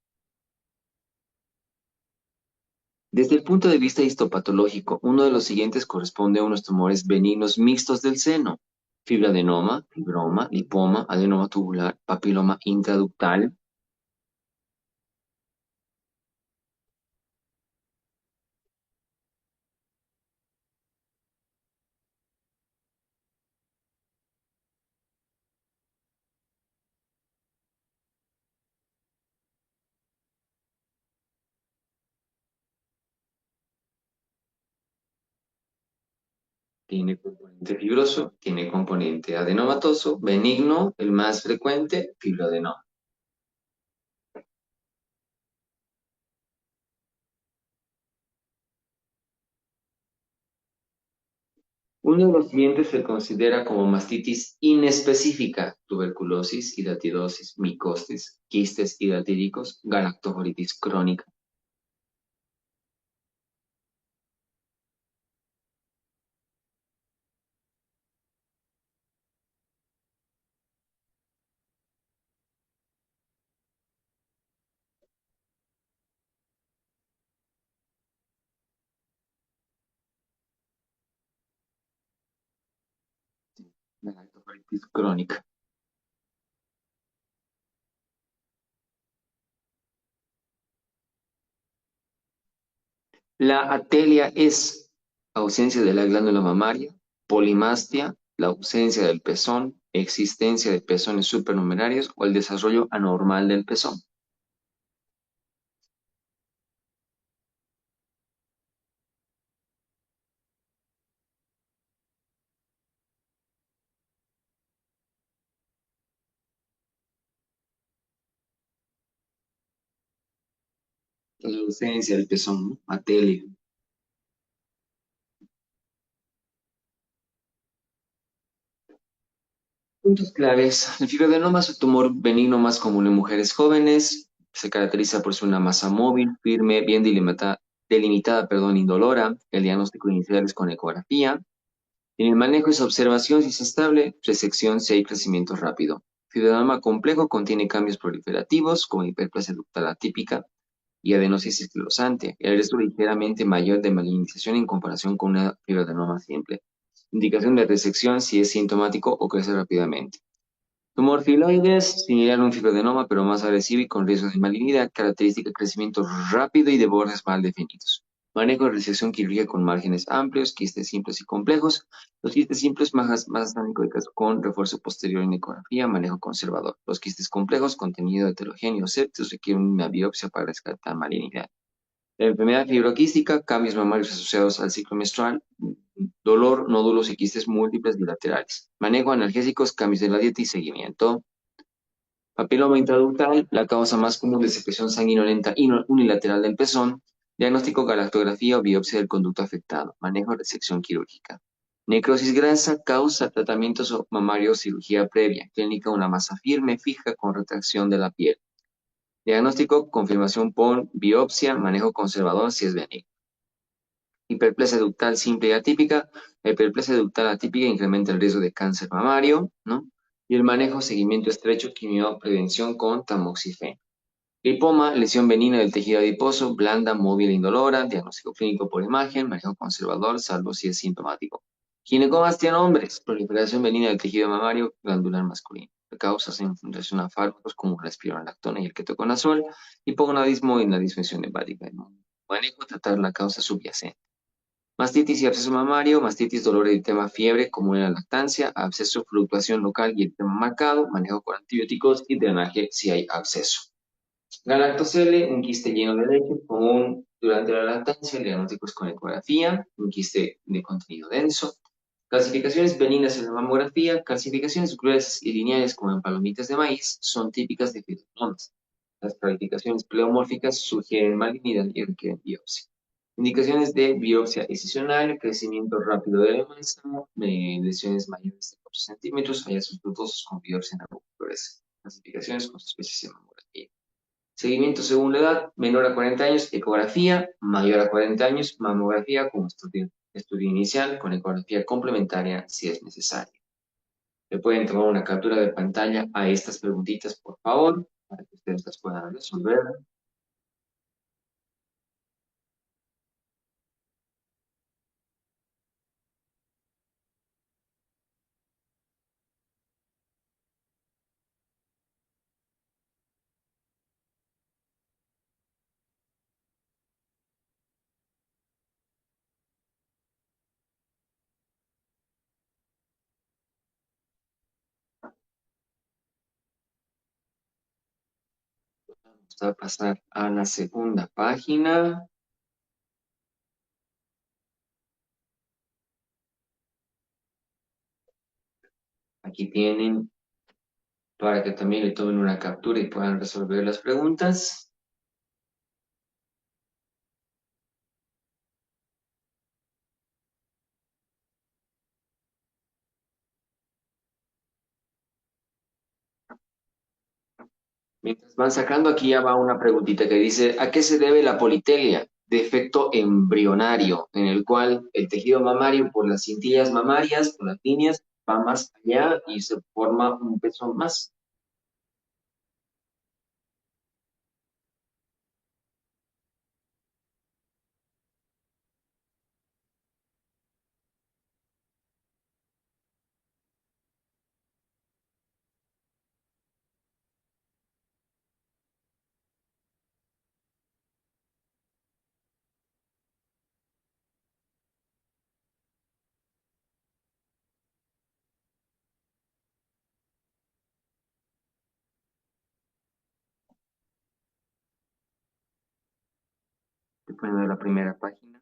[SPEAKER 1] Desde el punto de vista histopatológico, uno de los siguientes corresponde a unos tumores benignos mixtos del seno: fibroadenoma, fibroma, lipoma, adenoma tubular, papiloma intraductal. Tiene componente fibroso, tiene componente adenomatoso, benigno, el más frecuente, fibroadenoma. Uno de los siguientes se considera como mastitis inespecífica: tuberculosis, hidatidosis, micosis, quistes hidatíricos, galactoforitis crónica. Galactoforitis crónica. La atelia es ausencia de la glándula mamaria, polimastia, la ausencia del pezón, existencia de pezones supernumerarios o el desarrollo anormal del pezón. La ausencia del pezón, ¿no? Atelia. Puntos claves. El fibroadenoma es el tumor benigno más común en mujeres jóvenes. Se caracteriza por ser una masa móvil, firme, bien delimitada, perdón, indolora. El diagnóstico inicial es con ecografía. En el manejo es observación si es estable, resección si hay crecimiento rápido. Fibroadenoma complejo contiene cambios proliferativos como hiperplasia ductal atípica y adenosis esclerosante. El riesgo ligeramente mayor de malignización en comparación con una fibroadenoma simple. Indicación de resección si es sintomático o crece rápidamente. Tumor filoides, similar a un fibroadenoma, pero más agresivo y con riesgo de malignidad, característica de crecimiento rápido y de bordes mal definidos. Manejo de resección quirúrgica con márgenes amplios, quistes simples y complejos. Los quistes simples más anámicos con refuerzo posterior en ecografía, manejo conservador. Los quistes complejos, contenido heterogéneo sepsis, requieren una biopsia para descartar malignidad. La enfermedad fibroquística, cambios mamarios asociados al ciclo menstrual, dolor, nódulos y quistes múltiples bilaterales. Manejo analgésicos, cambios de la dieta y seguimiento. Papiloma intraductal, la causa más común de secreción sanguinolenta unilateral del pezón. Diagnóstico, galactografía o biopsia del conducto afectado. Manejo, resección quirúrgica. Necrosis grasa, causa, tratamientos mamarios, cirugía previa. Clínica, una masa firme, fija, con retracción de la piel. Diagnóstico, confirmación por biopsia, manejo conservador si es benigno. Hiperplasia ductal simple y atípica. La hiperplasia ductal atípica incrementa el riesgo de cáncer mamario, ¿no? Y el manejo, seguimiento estrecho, quimioprevención con tamoxifeno. Lipoma, lesión benigna del tejido adiposo, blanda, móvil e indolora, diagnóstico clínico por imagen, manejo conservador, salvo si es sintomático. Ginecomastia en hombres, proliferación benigna del tejido mamario glandular masculino. Causas en función a fármacos como la espironolactona y el ketoconazol, hipogonadismo y la disfunción hepática. Manejo, tratar la causa subyacente. Mastitis y absceso mamario, mastitis, dolor, eritema, fiebre, común en la lactancia, absceso, fluctuación local y eritema marcado, manejo con antibióticos y drenaje si hay absceso. Galactocele, un quiste lleno de leche, común durante la lactancia, el diagnóstico es con ecografía, un quiste de contenido denso. Clasificaciones benignas en la mamografía, clasificaciones gruesas y lineales como en palomitas de maíz son típicas de fibroadenoma. Las clasificaciones pleomórficas sugieren malignidad y requieren biopsia. Indicaciones de biopsia excisional, crecimiento rápido de la masa, lesiones mayores de 4 centímetros, hallazgos dudosos con biopsia en laboratorios. Clasificaciones con especies de mamografía. Seguimiento según la edad, menor a 40 años, ecografía, mayor a 40 años, mamografía como estudio inicial con ecografía complementaria si es necesario. Le pueden tomar una captura de pantalla a estas preguntitas, por favor, para que ustedes las puedan resolver. Vamos a pasar a la segunda página. Aquí tienen para que también le tomen una captura y puedan resolver las preguntas. Mientras van sacando, aquí ya va una preguntita que dice, ¿a qué se debe la politelia? Defecto embrionario, en el cual el tejido mamario por las cintillas mamarias, por las líneas, va más allá y se forma un pezón más. Estoy poniendo la primera página.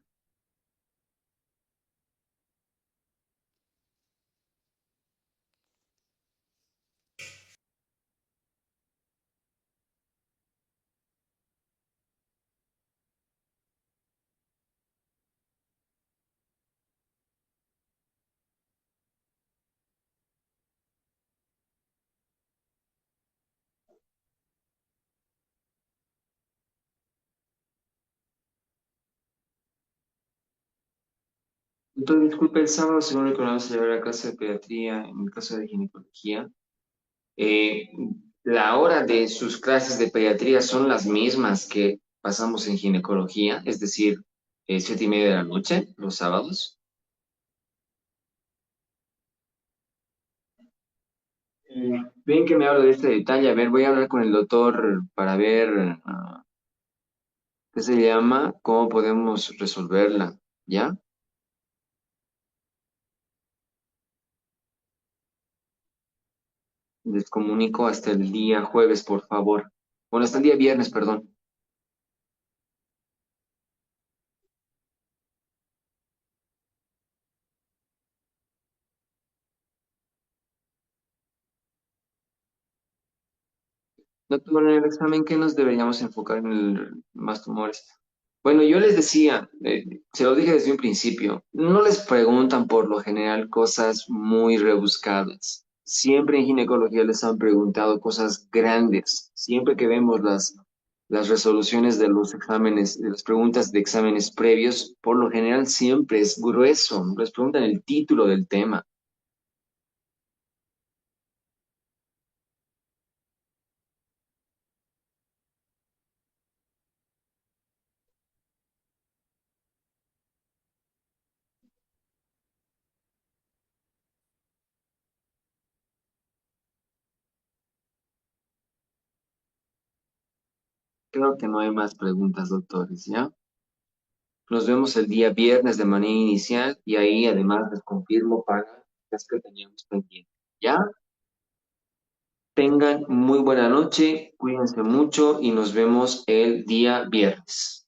[SPEAKER 1] Entonces, disculpe, el sábado según que vamos a llevar a clase de pediatría, en el caso de ginecología, eh, la hora de sus clases de pediatría son las mismas que pasamos en ginecología, es decir, 7:30 de la noche, los sábados. Ven que me hablo de este detalle. A ver, voy a hablar con el doctor para ver qué se llama, cómo podemos resolverla. ¿Ya? Les comunico hasta el día jueves, por favor. Bueno, hasta el día viernes, perdón. Doctor, en el examen, ¿qué nos deberíamos enfocar en el más tumores? Bueno, yo les decía, se lo dije desde un principio, no les preguntan por lo general cosas muy rebuscadas. Siempre en ginecología les han preguntado cosas grandes. Siempre que vemos las resoluciones de los exámenes, de las preguntas de exámenes previos, por lo general siempre es grueso. Les preguntan el título del tema. Creo que no hay más preguntas, doctores, ¿ya? Nos vemos el día viernes de manera inicial y ahí además les confirmo para las que teníamos pendientes. ¿Ya? Tengan muy buena noche, cuídense mucho y nos vemos el día viernes.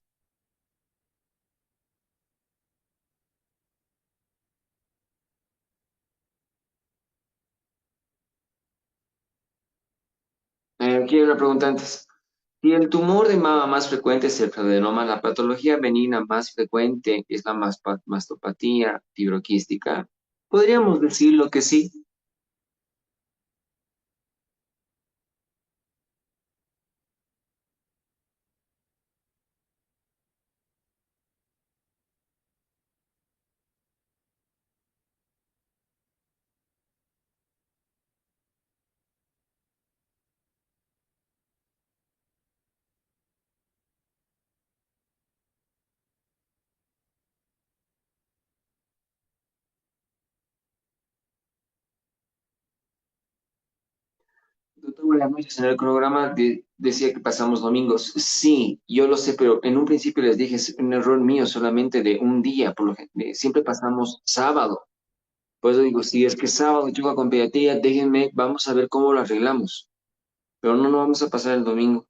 [SPEAKER 1] Aquí hay una pregunta antes. Si el tumor de mama más frecuente es el adenoma, la patología benigna más frecuente es la mastopatía fibroquística, podríamos decirlo que sí. Doctor, buenas noches. En el cronograma decía que pasamos domingos. Sí, yo lo sé, pero en un principio les dije, es un error mío solamente de un día, siempre pasamos sábado. Por eso digo, si es que sábado choca con pediatría, déjenme, vamos a ver cómo lo arreglamos. Pero no, no vamos a pasar el domingo.